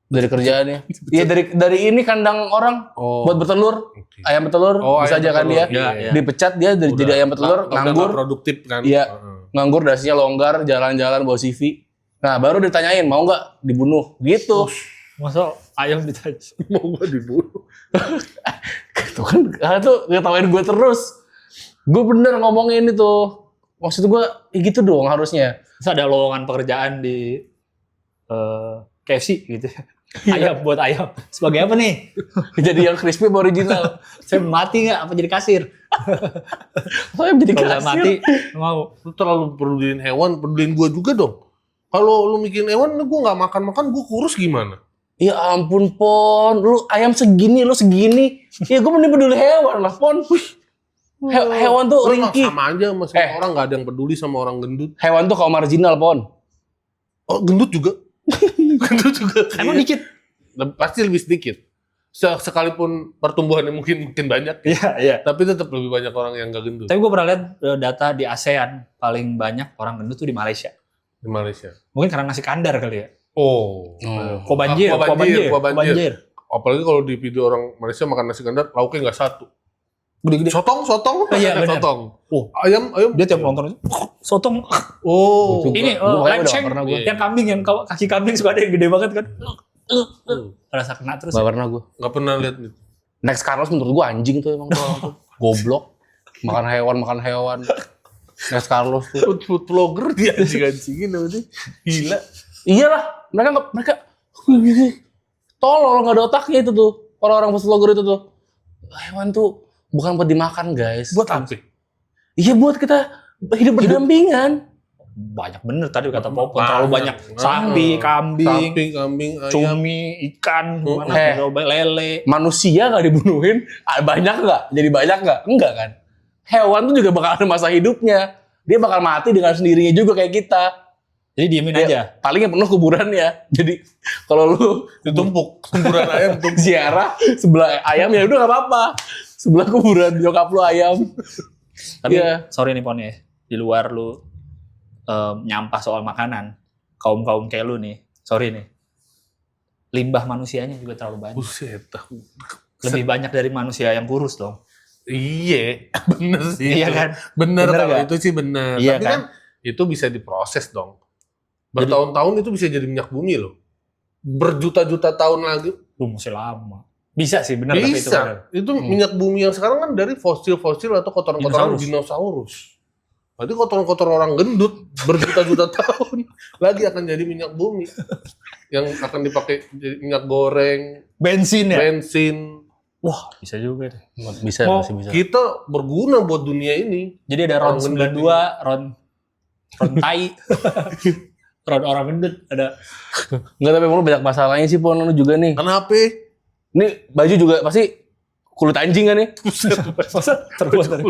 Speaker 2: dari kerjaannya. Iya dari ini kandang orang
Speaker 1: Oh.
Speaker 2: buat bertelur.
Speaker 1: Oke.
Speaker 2: Ayam bertelur
Speaker 1: Oh,
Speaker 2: bisa
Speaker 1: ayam
Speaker 2: aja kan
Speaker 1: bertelur.
Speaker 2: dia.
Speaker 1: Iya,
Speaker 3: iya.
Speaker 2: Dipecat dia
Speaker 1: Udah
Speaker 2: jadi ayam bertelur,
Speaker 1: udah
Speaker 2: nganggur.
Speaker 1: nggak produktif kan.
Speaker 2: Iya.
Speaker 1: Heeh.
Speaker 2: Nganggur dasinya longgar, jalan-jalan bawa CV. Nah, baru ditanyain mau nggak dibunuh gitu.
Speaker 3: Masa ayam ditanya.
Speaker 1: Mau gua dibunuh.
Speaker 2: Tuh kan, tuh ngetawain gue terus. Gue bener ngomongin itu. Maksud gue, ya gitu dong harusnya.
Speaker 3: Terus ada lowongan pekerjaan di KFC gitu. Ayam buat ayam. Sebagai apa nih?
Speaker 2: Jadi yang crispy sama original.
Speaker 3: Saya mati nggak? Apa jadi kasir?
Speaker 2: Saya jadi
Speaker 3: Kalau nggak
Speaker 2: kasir.
Speaker 3: mati, mau.
Speaker 1: Lu terlalu peduliin hewan, peduliin gua juga dong. Kalau lu mikirin hewan, gua nggak makan-makan, gua kurus gimana?
Speaker 2: Ya ampun Pon, lu ayam segini, lu segini. Ya gue mending peduli hewan lah Pon. Hewan tuh
Speaker 1: Lu
Speaker 2: ringkih.
Speaker 1: sama aja sama semua
Speaker 2: Eh.
Speaker 1: orang, nggak ada yang peduli sama orang gendut.
Speaker 2: Hewan tuh kaum marginal Pon.
Speaker 1: Oh, gendut juga. Gendut juga.
Speaker 3: Emang
Speaker 1: Iya.
Speaker 3: dikit.
Speaker 1: Pasti lebih sedikit. Sekalipun pertumbuhannya mungkin banyak,
Speaker 3: Iya, iya.
Speaker 1: tapi tetap lebih banyak orang yang nggak gendut
Speaker 3: Tapi gue pernah lihat data di ASEAN paling banyak orang gendut tuh di Malaysia.
Speaker 1: di Malaysia.
Speaker 3: Mungkin karena nasi kandar kali ya.
Speaker 1: Oh.
Speaker 3: Kuah banjir,
Speaker 1: Kuah banjir.
Speaker 3: banjir.
Speaker 1: Apalagi kalau di video orang Malaysia makan nasi kandar, lauknya nggak satu.
Speaker 3: Gede-gede.
Speaker 1: Sotong.
Speaker 3: Iya, benar.
Speaker 1: Sotong.
Speaker 3: Oh.
Speaker 1: Ayam.
Speaker 3: Dia tiap nonton sotong.
Speaker 1: Oh.
Speaker 2: Itu
Speaker 3: Ini
Speaker 2: gua makanya
Speaker 3: lamb
Speaker 2: udah
Speaker 3: shank.
Speaker 2: nggak pernah gua.
Speaker 3: Yang kambing, yang kaki kambing suka ada yang gede banget kan. Rasa kena terus.
Speaker 2: Gak pernah gue.
Speaker 1: Nggak pernah lihat itu.
Speaker 2: Next Carlos menurut gue anjing tuh emang tuh orang tuh. Goblok. Makan hewan. Next Carlos tuh.
Speaker 1: Food vlogger dia anjing-anjingin apa sih? Gila.
Speaker 2: Iyalah, mereka tolol, nggak ada otaknya itu tuh. Orang-orang food vlogger itu tuh. Hewan tuh bukan buat dimakan, guys.
Speaker 1: Buat apa?
Speaker 2: Iya, buat kita hidup berdampingan.
Speaker 3: Banyak bener tadi kata Popon.
Speaker 1: Banyak.
Speaker 3: Terlalu banyak. Sapi, kambing,
Speaker 1: Kambing, ayam.
Speaker 3: cumi, ikan, gimana, lele.
Speaker 2: Manusia nggak dibunuhin, banyak nggak? Jadi banyak nggak? Enggak kan? Hewan tuh juga bakal ada masa hidupnya. Dia bakal mati dengan sendirinya juga kayak kita.
Speaker 3: Jadi diemin
Speaker 2: Ya,
Speaker 3: aja.
Speaker 2: paling yang penuh kuburannya. Jadi kalau lu
Speaker 1: Ditumpuk. Kuburan ayam tumpuk.
Speaker 2: ziarah sebelah ayam ya udah nggak apa-apa. Sebelah kuburan nyokap lu ayam.
Speaker 3: Tapi
Speaker 2: Iya.
Speaker 3: sorry nih Pon ya. Di luar lu nyampah soal makanan. Kaum-kaum kayak lu nih. Sorry nih. limbah manusianya juga terlalu banyak.
Speaker 1: Buset.
Speaker 3: Lebih banyak dari manusia yang kurus dong.
Speaker 1: Iya, bener sih.
Speaker 3: Iya
Speaker 1: itu.
Speaker 3: kan?
Speaker 1: Bener
Speaker 3: Bener
Speaker 1: kalau
Speaker 3: nggak?
Speaker 1: itu sih bener.
Speaker 3: Iya
Speaker 1: Tapi
Speaker 3: kan?
Speaker 1: kan itu bisa diproses dong. Bertahun-tahun itu bisa jadi minyak bumi loh. Berjuta-juta tahun lagi.
Speaker 3: Masih lama. Bisa sih, benar tapi itu benar.
Speaker 1: Bisa. Itu minyak bumi yang sekarang kan dari fosil-fosil atau kotoran-kotoran dinosaurus. Berarti kotoran-kotoran orang gendut berjuta-juta tahun lagi akan jadi minyak bumi. Yang akan dipakai jadi minyak goreng,
Speaker 3: Bensin ya?
Speaker 1: bensin.
Speaker 3: Wah, bisa juga deh.
Speaker 2: Bisa,
Speaker 3: Mau
Speaker 2: masih bisa.
Speaker 1: Kita berguna buat dunia ini.
Speaker 3: Jadi ada Ron
Speaker 1: Orang gendut
Speaker 3: 92, Ron Tai. Ron orang gendut ada.
Speaker 2: Enggak, tapi lu banyak masalahnya sih, Pon, lu juga nih.
Speaker 1: Kenapa?
Speaker 2: Ini baju juga pasti kulit anjing kan nih?
Speaker 3: Masa terbuat dari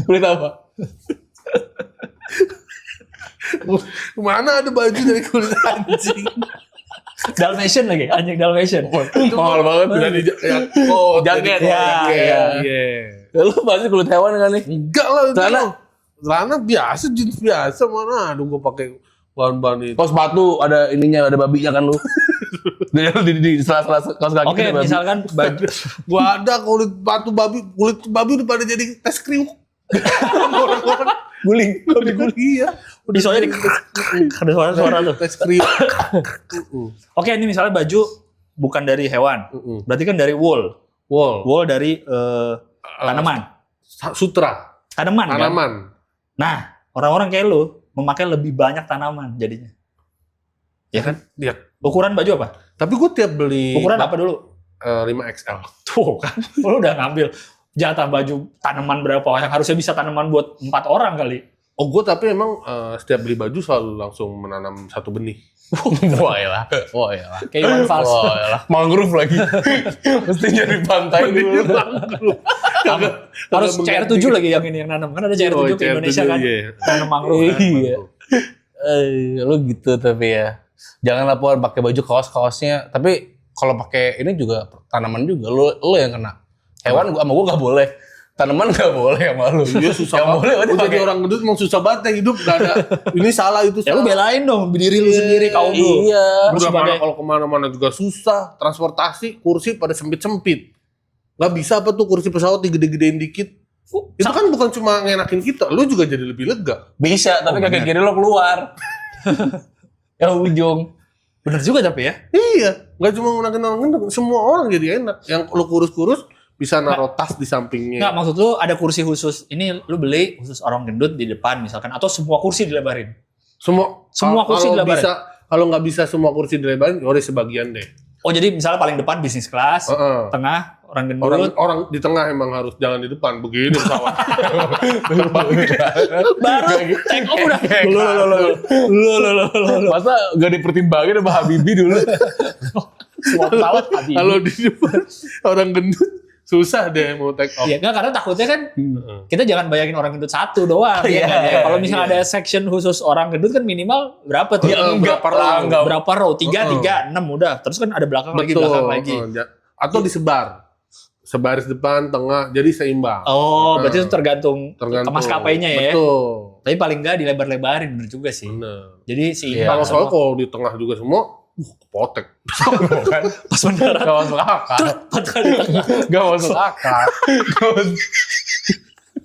Speaker 2: Kulit apa?
Speaker 1: Mana ada baju dari kulit anjing?
Speaker 3: Dalmatian lagi, anjing Dalmatian.
Speaker 1: Itu mahal banget dari
Speaker 2: Jaket.
Speaker 1: Iya.
Speaker 2: Lu pasti kulit hewan kan nih?
Speaker 1: Enggak lah itu.
Speaker 2: Celana?
Speaker 1: Celana biasa, jeans biasa, mana ada gua pakai bahan-bahan itu.
Speaker 2: Kaos sepatu ada ininya, ada babinya kan lu. di sela-sela kaos kaki.
Speaker 3: Oke,
Speaker 2: ada babi.
Speaker 3: misalkan baju
Speaker 1: Gua ada kulit batu babi, kulit babi udah pada jadi tes kriuk. Orang-orang
Speaker 2: guling.
Speaker 1: iya.
Speaker 3: di soalnya ada suara tuh.
Speaker 1: Tes kriuk.
Speaker 3: Oke, ini misalnya baju bukan dari hewan. Berarti kan dari wool.
Speaker 1: Wall.
Speaker 3: Wool dari tanaman.
Speaker 1: Sutra.
Speaker 3: Tanaman kan?
Speaker 1: Tanaman.
Speaker 3: Nah, orang-orang kayak lu memakai lebih banyak tanaman jadinya. Ya kan?
Speaker 1: Iya.
Speaker 3: Ukuran baju apa?
Speaker 1: Tapi gue tiap beli
Speaker 3: Ukuran apa dulu?
Speaker 1: 5XL.
Speaker 3: Tuh kan, lu udah ngambil jatah baju tanaman berapa yang harusnya bisa tanaman buat 4 orang kali.
Speaker 1: Oh, gue tapi emang setiap beli baju selalu langsung menanam satu benih.
Speaker 2: Wah ya.
Speaker 3: Kayak Iwan Fals.
Speaker 2: Mangrove lagi. Mesti nyari pantai dulu.
Speaker 3: Harus CR7 lagi yang ini yang nanam. Kan ada CR7 ke Indonesia kan.
Speaker 1: Iya.
Speaker 3: Tanam mangrove kan.
Speaker 2: Iya. Lu gitu tapi ya. Janganlah Pon pakai baju kaos-kaosnya. Tapi kalau pakai ini juga tanaman juga. Lu yang kena. Hewan sama gua nggak boleh. Tanaman nggak boleh sama lu.
Speaker 1: Iya susah
Speaker 2: Yang boleh
Speaker 1: banget. Udah jadi orang gendut emang susah banget ya hidup. Gak ada. Ini salah itu
Speaker 3: Ya lu
Speaker 1: salah.
Speaker 3: belain dong diri lu sendiri kaum lu.
Speaker 2: Iya.
Speaker 3: Terus
Speaker 1: Udah mana
Speaker 3: sebagai
Speaker 1: kalau kemana-mana juga susah. Transportasi, kursi pada sempit-sempit. Gak bisa apa tuh kursi pesawat digede-gedein dikit. Itu kan bukan cuma ngenakin kita. Lu juga jadi lebih lega.
Speaker 2: Bisa, tapi kaki kiri lo keluar. Ya ujung.
Speaker 3: bener juga tapi ya.
Speaker 1: Iya. Gak cuma ngenakin orang gendut. Semua orang jadi enak. Yang lu kurus-kurus bisa naruh tas di sampingnya.
Speaker 3: Enggak, maksud lu ada kursi khusus. Ini lu beli khusus orang gendut di depan misalkan atau semua kursi dilebarin. Semua kursi
Speaker 1: kalau
Speaker 3: dilebarin.
Speaker 1: bisa, kalau nggak bisa semua kursi dilebarin, yaudah sebagian deh.
Speaker 3: Oh, jadi misalnya paling depan bisnis kelas,
Speaker 1: Heeh.
Speaker 3: tengah orang gendut,
Speaker 1: Orang di tengah emang harus jangan di depan begini pesawat.
Speaker 3: baru take off udah.
Speaker 2: Masa gak dipertimbangin sama Habibie dulu?
Speaker 3: Semua pesawat habis.
Speaker 1: Kalau di depan orang gendut susah deh mau take off.
Speaker 3: Iya, enggak karena takutnya kan kita jangan bayangin orang gendut satu doang.
Speaker 2: Iya,
Speaker 3: ya. Kalau misalnya
Speaker 1: iya.
Speaker 3: ada section khusus orang gendut kan minimal berapa tuh?
Speaker 2: Ya, enggak,
Speaker 1: berapa row?
Speaker 2: enggak.
Speaker 3: Berapa row? 3, 6 udah. Terus kan ada belakang lagi, belakang lagi.
Speaker 1: Atau disebar. Sebaris depan, tengah, jadi seimbang.
Speaker 3: Oh, berarti itu tergantung
Speaker 1: Tergantung.
Speaker 3: maskapainya ya.
Speaker 1: Betul.
Speaker 3: Tapi paling enggak dilebar-lebarin bener juga sih.
Speaker 1: Bener.
Speaker 3: Jadi seimbang
Speaker 1: Kalau soalnya
Speaker 3: semua.
Speaker 1: kalau di tengah juga semua, kepotek.
Speaker 2: Kan?
Speaker 3: Pas mendarat.
Speaker 2: Gak masuk akal.
Speaker 3: Patah di tengah.
Speaker 2: Gak masuk akal.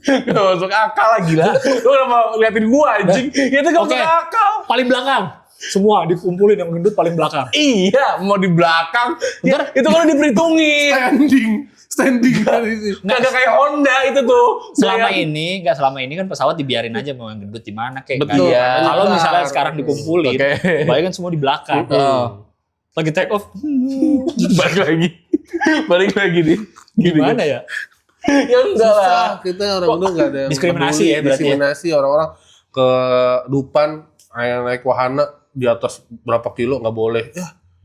Speaker 2: Gak masuk akal lah gila. Lu kenapa ngeliatin gua anjing? Itu gak
Speaker 3: Oke.
Speaker 2: masuk akal.
Speaker 3: Paling belakang. Semua dikumpulin yang gendut paling belakang.
Speaker 2: Iya, mau di belakang. Ya,
Speaker 3: Ntar-
Speaker 2: itu kalau diperhitungin.
Speaker 1: Standing dari sini.
Speaker 2: Kagak kayak Honda itu tuh.
Speaker 3: Selama
Speaker 2: Kayak-
Speaker 3: ini kan pesawat dibiarin aja mau yang gendut di mana kayak.
Speaker 1: Betul.
Speaker 3: Iya. Kalau
Speaker 1: Benar.
Speaker 3: misalnya sekarang dikumpulin,
Speaker 2: Oke.
Speaker 3: bayangin semua di belakang. Lagi take off.
Speaker 2: Balik lagi nih.
Speaker 3: Gimana ya?
Speaker 2: Ya enggak lah.
Speaker 1: Susah, kita orang gendut nggak ada yang
Speaker 3: Diskriminasi
Speaker 1: peduli.
Speaker 3: ya berarti ya?
Speaker 1: Diskriminasi orang-orang ke Dupan naik wahana di atas berapa kilo nggak boleh.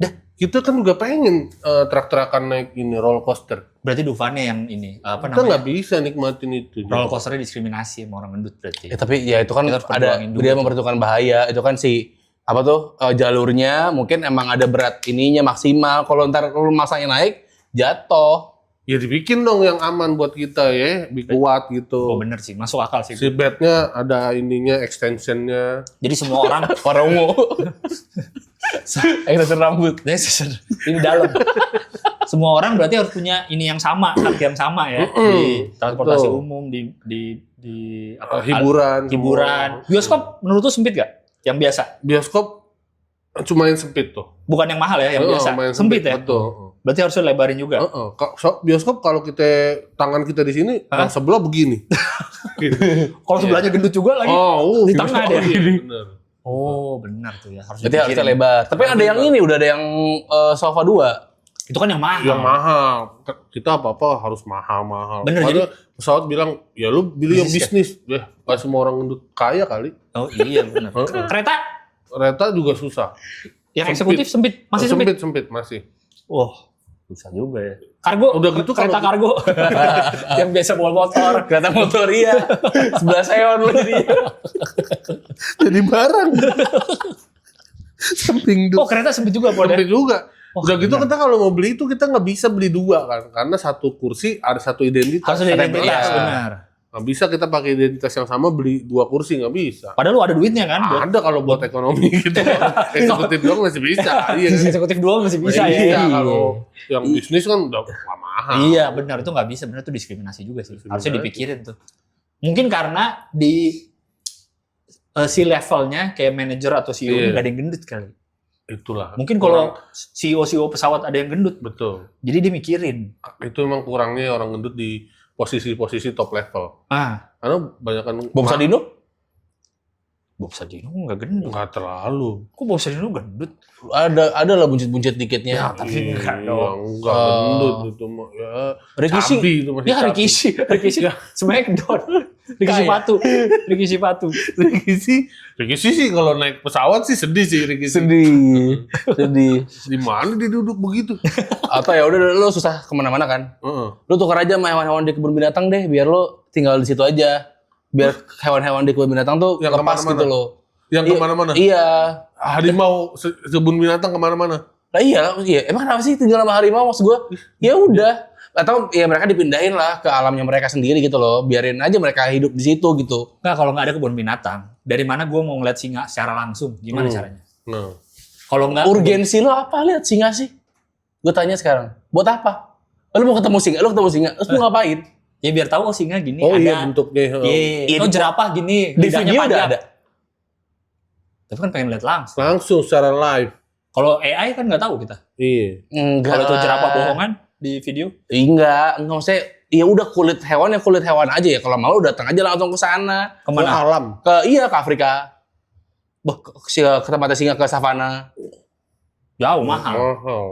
Speaker 1: Ya, kita kan juga pengen trak-trakan naik ini roller coaster.
Speaker 3: Berarti Dufannya yang ini apa
Speaker 1: Kita
Speaker 3: namanya?
Speaker 1: nggak bisa nikmatin itu.
Speaker 3: Roller coasternya diskriminasi sama orang gendut berarti.
Speaker 2: Ya tapi ya itu kan
Speaker 3: Kita harus
Speaker 2: ada
Speaker 3: perjuangin dulu
Speaker 2: dia
Speaker 3: tuh.
Speaker 2: memperhitungkan bahaya. Itu kan si apa tuh jalurnya mungkin emang ada berat ininya maksimal. Kalau ntar lu masanya naik jatuh.
Speaker 1: Ya dibikin dong yang aman buat kita ya, lebih kuat
Speaker 3: Oh
Speaker 1: gitu.
Speaker 3: bener sih, masuk akal sih.
Speaker 1: Si bednya ada ininya, extensionnya.
Speaker 3: Jadi semua orang
Speaker 2: Orang ungu. Extension rambut.
Speaker 3: Ini dalam. Semua orang berarti harus punya ini yang sama, hak yang sama ya di transportasi
Speaker 1: Betul.
Speaker 3: umum, di apa
Speaker 1: hiburan.
Speaker 3: Bioskop menurut lu sempit gak? Yang biasa?
Speaker 1: Bioskop cuma yang sempit tuh.
Speaker 3: Bukan yang mahal ya, yang biasa.
Speaker 1: Lumayan
Speaker 3: Sempit ya?
Speaker 1: Betul.
Speaker 3: Berarti harusnya lebarin juga.
Speaker 1: Bioskop kalau tangan kita di sini, yang sebelah begini.
Speaker 3: Kalau sebelahnya gendut juga lagi. Di tengah deh.
Speaker 1: Bener.
Speaker 3: Oh, benar tuh ya.
Speaker 2: Berarti harusnya lebar. Tapi ada yang ini, udah ada yang sofa 2.
Speaker 3: Itu kan yang mahal.
Speaker 1: Yang mahal. Kita apa-apa harus mahal-mahal.
Speaker 3: Bener,
Speaker 1: Padahal pesawat bilang, ya lu pilih yang bisnis. Ya, gak semua orang gendut kaya kali.
Speaker 3: Oh iya benar. Kereta?
Speaker 1: Kereta juga susah.
Speaker 3: Yang eksekutif sempit? Masih sempit?
Speaker 1: Sempit, masih.
Speaker 3: Wah, susah juga ya. Kargo?
Speaker 1: Udah gitu
Speaker 3: kereta
Speaker 1: kalau-
Speaker 3: kargo. Yang biasa bawa motor.
Speaker 2: Kereta motor iya. 11 eon lo jadinya.
Speaker 1: Jadi barang. Samping
Speaker 3: Oh kereta sempit juga, Pol.
Speaker 1: Sempit juga.
Speaker 3: Oh,
Speaker 1: Udah gitu
Speaker 3: benar.
Speaker 1: kita kalau mau beli itu kita nggak bisa beli 2 kan, karena satu kursi ada satu identitas.
Speaker 3: Harus ada identitas,
Speaker 2: Iya.
Speaker 3: benar.
Speaker 1: Nggak bisa kita pakai identitas yang sama beli 2 kursi, nggak bisa.
Speaker 3: Padahal lu ada duitnya kan? buat-
Speaker 1: Ada kalau buat ekonomi gitu. Eksekutif doang masih bisa. Iya.
Speaker 3: Eksekutif doang masih bisa
Speaker 1: Iya,
Speaker 3: ya.
Speaker 1: kalau yang bisnis kan udah mahal.
Speaker 3: Iya benar, itu nggak bisa. Benar itu diskriminasi juga sih. Harusnya dipikirin tuh. Mungkin karena di si levelnya kayak manajer atau CEO
Speaker 1: Iya.
Speaker 3: nggak ada yang gendut kali.
Speaker 1: Itulah.
Speaker 3: Mungkin kalau CEO pesawat ada yang gendut,
Speaker 1: Betul.
Speaker 3: jadi dia mikirin.
Speaker 1: Itu memang kurangnya orang gendut di posisi-posisi top level. Karena banyak kan
Speaker 2: Bob Sadino?
Speaker 3: Bob Sadino nggak gendut.
Speaker 1: nggak terlalu.
Speaker 3: Kok Bob Sadino gendut?
Speaker 2: Ada lah buncit-buncit dikitnya.
Speaker 3: Ya, tapi enggak
Speaker 1: Iya,
Speaker 3: dong.
Speaker 1: enggak gendut itu mah. Ya,
Speaker 2: Rikishi.
Speaker 1: cabi itu masih
Speaker 3: Ya
Speaker 1: cabi.
Speaker 3: Rikishi Smackdown. Rikishi Patu.
Speaker 1: Rikishi sih kalau naik pesawat sih sedih sih Rikishi.
Speaker 2: Sedih.
Speaker 1: Di mana dia duduk begitu?
Speaker 2: Atau ya udah lo susah kemana-mana kan?
Speaker 1: Heeh.
Speaker 2: Lo tukar aja sama hewan-hewan di kebun binatang deh, biar lo tinggal di situ aja. Biar hewan-hewan di kebun binatang tuh
Speaker 1: Yang
Speaker 2: lepas
Speaker 1: kemana-mana.
Speaker 2: gitu loh.
Speaker 1: Yang kemana-mana?
Speaker 2: Iya.
Speaker 1: Harimau kebun binatang kemana-mana?
Speaker 2: Lah iya. Emang kenapa sih tinggal sama harimau maksud gue? Ya udah. Atau ya mereka dipindahin lah ke alamnya mereka sendiri gitu loh. Biarin aja mereka hidup di situ gitu.
Speaker 3: Nggak, kalau nggak ada kebun binatang, dari mana gue mau ngeliat singa secara langsung? Gimana caranya?
Speaker 1: Nah,
Speaker 3: Kalau nggak
Speaker 2: Urgensi lo apa lihat singa sih? Gue tanya sekarang. Buat apa? Lo mau ketemu singa? Lo ketemu singa? Terus mau ngapain?
Speaker 3: ya biar tahu oh singa gini
Speaker 1: oh
Speaker 3: ada.
Speaker 1: iya bentuknya.
Speaker 3: Iya, oh jerapah gini,
Speaker 2: Di
Speaker 3: lidahnya
Speaker 2: video udah
Speaker 3: panjang.
Speaker 2: ada.
Speaker 3: Tapi kan pengen lihat langsung.
Speaker 1: Langsung secara live.
Speaker 3: Kalau AI kan nggak tahu kita.
Speaker 1: Iya.
Speaker 2: Enggak.
Speaker 3: Kalau itu jerapah bohongan di video.
Speaker 2: Enggak maksudnya ya udah kulit hewan aja ya. Kalau mau datang aja langsung ke sana.
Speaker 1: Ke
Speaker 3: Kemana?
Speaker 1: alam.
Speaker 2: Ke Afrika. Ke tempatnya singa ke savana.
Speaker 3: Jauh mahal.
Speaker 1: Mahal.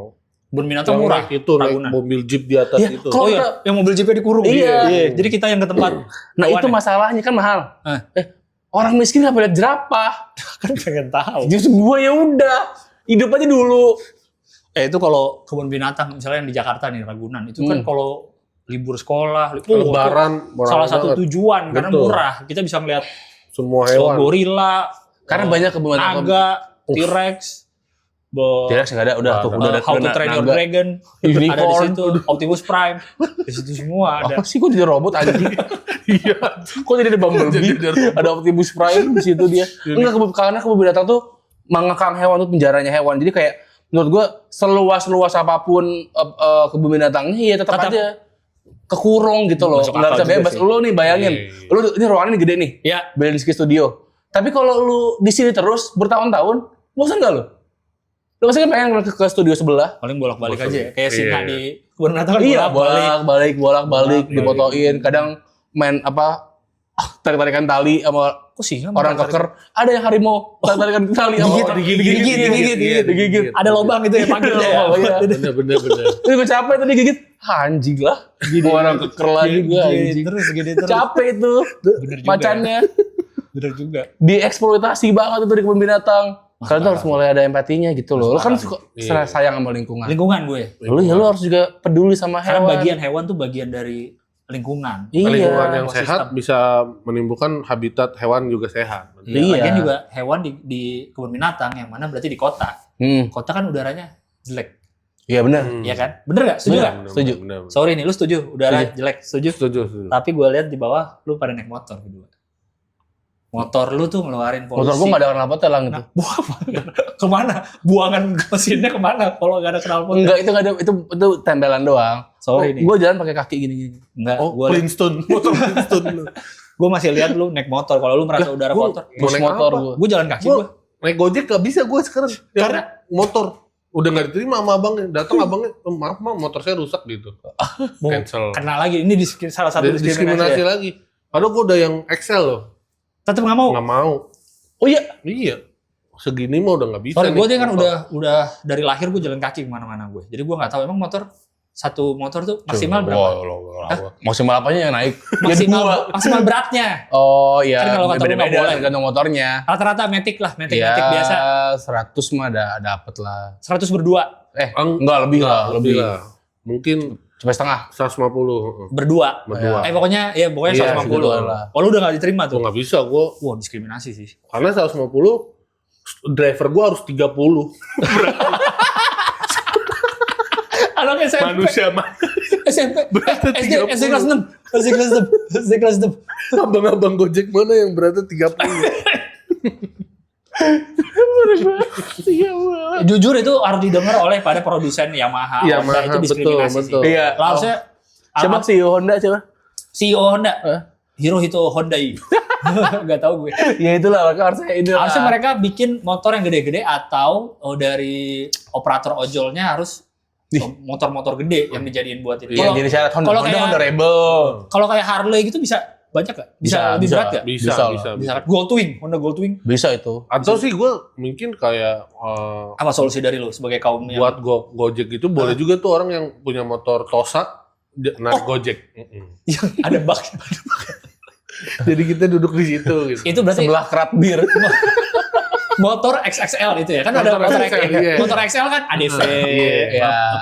Speaker 3: Kebun binatang
Speaker 1: Yang
Speaker 3: murah.
Speaker 1: naik itu naik
Speaker 3: Ragunan.
Speaker 1: mobil jeep di atas
Speaker 2: Iya,
Speaker 1: itu.
Speaker 2: kalau-
Speaker 3: Oh iya, yang mobil jeepnya dikurung.
Speaker 2: Iya.
Speaker 3: Jadi kita yang ke tempat.
Speaker 2: Nah itu
Speaker 3: hewannya.
Speaker 2: masalahnya kan mahal. Orang miskin nggak lihat jerapah.
Speaker 3: Kan pengen tahu.
Speaker 2: Justru gue ya udah hidup aja dulu.
Speaker 3: Itu kalau kebun binatang misalnya yang di Jakarta nih Ragunan itu kan kalau libur sekolah,
Speaker 1: Lebaran,
Speaker 3: itu salah satu
Speaker 1: banget.
Speaker 3: tujuan karena
Speaker 1: Betul.
Speaker 3: murah. Kita bisa melihat
Speaker 1: Semua hewan.
Speaker 3: gorila,
Speaker 2: Karena banyak kebun binatang.
Speaker 3: naga, T-Rex,
Speaker 2: T-Rex nggak ada, udah tuh udah ada.
Speaker 3: How to Train Your
Speaker 2: naga.
Speaker 3: Dragon, ada di
Speaker 2: Unicorn.
Speaker 3: situ, Optimus Prime, di situ semua ada.
Speaker 2: Apa sih kok jadi robot anjing?
Speaker 1: Iya.
Speaker 2: Kok jadi ada Bumblebee? Ada Optimus Prime di situ dia. Enggak karena kebun binatang tuh mengekang hewan tuh penjaranya hewan. Jadi kayak menurut gua seluas apapun kebun binatangnya ya tetap aja kekurung gitu loh.
Speaker 3: Masuk
Speaker 2: Nggak
Speaker 3: akal
Speaker 2: bisa
Speaker 3: juga
Speaker 2: bebas.
Speaker 3: sih.
Speaker 2: Lu nih bayangin.
Speaker 1: Iya.
Speaker 2: Lu ini ruangannya gede nih.
Speaker 3: Ya,
Speaker 2: Belinsky Studio. Tapi kalau lu di sini terus bertahun-tahun, bosan nggak lu? Lu pasti kan pengen ke studio sebelah.
Speaker 3: paling bolak-balik
Speaker 1: Bosan.
Speaker 3: aja ya. Kayak singa
Speaker 1: Iya.
Speaker 3: di kebun binatang kan
Speaker 2: Iya,
Speaker 3: bolak-balik.
Speaker 2: bolak-balik, dipotoin. Kadang main tarik-tarikan tali sama
Speaker 3: Kok singa
Speaker 2: orang
Speaker 3: malah
Speaker 2: keker. Ada yang harimau tarik-tarikan tali sama orang digigit.
Speaker 3: ada lobang itu ya panggilnya ya.
Speaker 2: Oh, iya.
Speaker 1: Bener.
Speaker 2: Ini gue capek tadi gigit. Anjing lah. Orang keker lagi gue anjing.
Speaker 3: Terus gini terus.
Speaker 2: Capek itu.
Speaker 3: Bener juga.
Speaker 2: Macannya.
Speaker 3: Bener juga.
Speaker 2: Dieksploitasi banget itu di kebun binatang. Kalian tuh harus mulai ada empatinya gitu loh. Lo kan suka
Speaker 1: Iya.
Speaker 2: sayang sama lingkungan.
Speaker 3: Lingkungan gue.
Speaker 2: Lu harus juga peduli sama
Speaker 3: Karena
Speaker 2: hewan.
Speaker 3: bagian hewan tuh bagian dari lingkungan.
Speaker 2: Iya.
Speaker 1: Lingkungan yang
Speaker 3: ekosistem.
Speaker 1: sehat bisa menimbulkan habitat hewan juga sehat.
Speaker 3: Ya,
Speaker 2: Iya.
Speaker 3: lagian juga hewan di kebun binatang yang mana berarti di kota. Kota kan udaranya jelek,
Speaker 2: Iya benar.
Speaker 3: ya kan? Bener nggak? Setuju nggak?
Speaker 2: Setuju.
Speaker 1: Bener.
Speaker 3: Sorry nih, lu setuju udara jelek, setuju.
Speaker 1: Setuju.
Speaker 3: Tapi gue lihat di bawah lu pada naik motor berdua. Motor lu tuh ngeluarin polusi.
Speaker 2: Motor gua nggak ada knalpotnya lang itu.
Speaker 3: Kemana? Buangan mesinnya kemana kalau nggak ada knalpot?
Speaker 2: Enggak, itu nggak ada, itu tempelan doang.
Speaker 3: Sorry nih.
Speaker 2: Gua jalan pakai kaki gini.
Speaker 3: Enggak,
Speaker 1: Oh, Flintstone, motor Flintstone.
Speaker 3: gue masih lihat lu naik motor. Kalau lu merasa udara kotor,
Speaker 2: Bus
Speaker 1: naik
Speaker 2: motor
Speaker 1: apa?
Speaker 2: gua.
Speaker 3: gue jalan kaki
Speaker 1: Gue
Speaker 3: gue.
Speaker 1: naik Gojek gak bisa gue sekarang.
Speaker 3: Karena?
Speaker 1: Motor udah nggak diterima sama abangnya. Datang abangnya, maaf motor saya rusak gitu. Cancel.
Speaker 3: Kena lagi. Ini salah satu
Speaker 1: Diskriminasi
Speaker 3: diskriminasi. Ya.
Speaker 1: lagi. Padahal gue udah yang Excel loh.
Speaker 3: Tetap nggak mau.
Speaker 1: Nggak mau.
Speaker 2: Oh iya,
Speaker 1: Iya. Segini mah udah nggak bisa.
Speaker 3: Soalnya gue
Speaker 1: nih.
Speaker 3: kan udah dari lahir gue jalan kaki kemana-mana gue. Jadi gue nggak tahu emang satu motor tuh maksimal berapa?
Speaker 2: maksimal apanya yang naik? Ya dua.
Speaker 3: Maksimal beratnya.
Speaker 2: Oh iya,
Speaker 3: Kan kalau kata lu nggak
Speaker 2: beda-beda
Speaker 3: boleh.
Speaker 2: tergantung motornya.
Speaker 3: Rata-rata matic
Speaker 2: Ya,
Speaker 3: biasa.
Speaker 2: 100 mah dapet lah.
Speaker 3: 100 berdua.
Speaker 2: Enggak lebih lah,
Speaker 1: lebih lah. Mungkin
Speaker 2: sampai setengah.
Speaker 1: 150.
Speaker 3: Berdua.
Speaker 1: Berdua.
Speaker 3: Pokoknya
Speaker 1: Iya,
Speaker 3: 150.
Speaker 1: segitu
Speaker 2: lah.
Speaker 3: Oh lu udah gak diterima
Speaker 1: Gue
Speaker 3: tuh?
Speaker 1: nggak bisa gue.
Speaker 3: Wah diskriminasi sih.
Speaker 1: Karena 150 driver gue harus 30.
Speaker 3: Anak SMP.
Speaker 1: Manusia mah.
Speaker 3: SMP.
Speaker 1: Beratnya
Speaker 3: SD
Speaker 1: 30.
Speaker 3: kelas 6. SD kelas 6.
Speaker 1: Abang-abang Gojek mana yang beratnya 30?
Speaker 3: Jujur itu harus didengar oleh pada produsen Yamaha.
Speaker 1: Yamaha,
Speaker 3: Honda, itu diskriminasi
Speaker 1: betul.
Speaker 3: sih.
Speaker 2: Iya.
Speaker 3: Lah, harusnya
Speaker 2: Siapa CEO Honda siapa?
Speaker 3: CEO Honda. Hirohito Hondai. Gak tau gue.
Speaker 2: Ya itulah, maka harusnya ini lah.
Speaker 3: Harusnya mereka bikin motor yang gede-gede atau dari operator ojolnya harus motor-motor gede yang dijadiin buat itu.
Speaker 2: Iya, jadi syarat Honda.
Speaker 3: kalau
Speaker 2: Honda
Speaker 3: kayak-
Speaker 2: Honda Rebel.
Speaker 3: Kalau kayak Harley gitu bisa banyak gak? Bisa lebih berat gak?
Speaker 1: Bisa,
Speaker 2: Bisa
Speaker 1: bisa.
Speaker 3: Bisa kan? Goldwing, Honda Goldwing.
Speaker 2: Bisa itu.
Speaker 1: Atau sih gue mungkin kayak
Speaker 3: Apa solusi dari lu sebagai kaum yang
Speaker 1: buat Gojek itu boleh juga tuh orang yang punya motor Tosa naik Gojek.
Speaker 3: yang ada bak?
Speaker 1: Jadi kita duduk di situ gitu.
Speaker 3: Itu berarti
Speaker 2: Sebelah craft beer.
Speaker 3: motor XXL itu ya kan ada
Speaker 1: Motor
Speaker 3: motor
Speaker 1: XXL,
Speaker 3: XXL,
Speaker 1: iya.
Speaker 3: motor XL kan ADV,
Speaker 2: Iya.
Speaker 3: PCX, ya kan?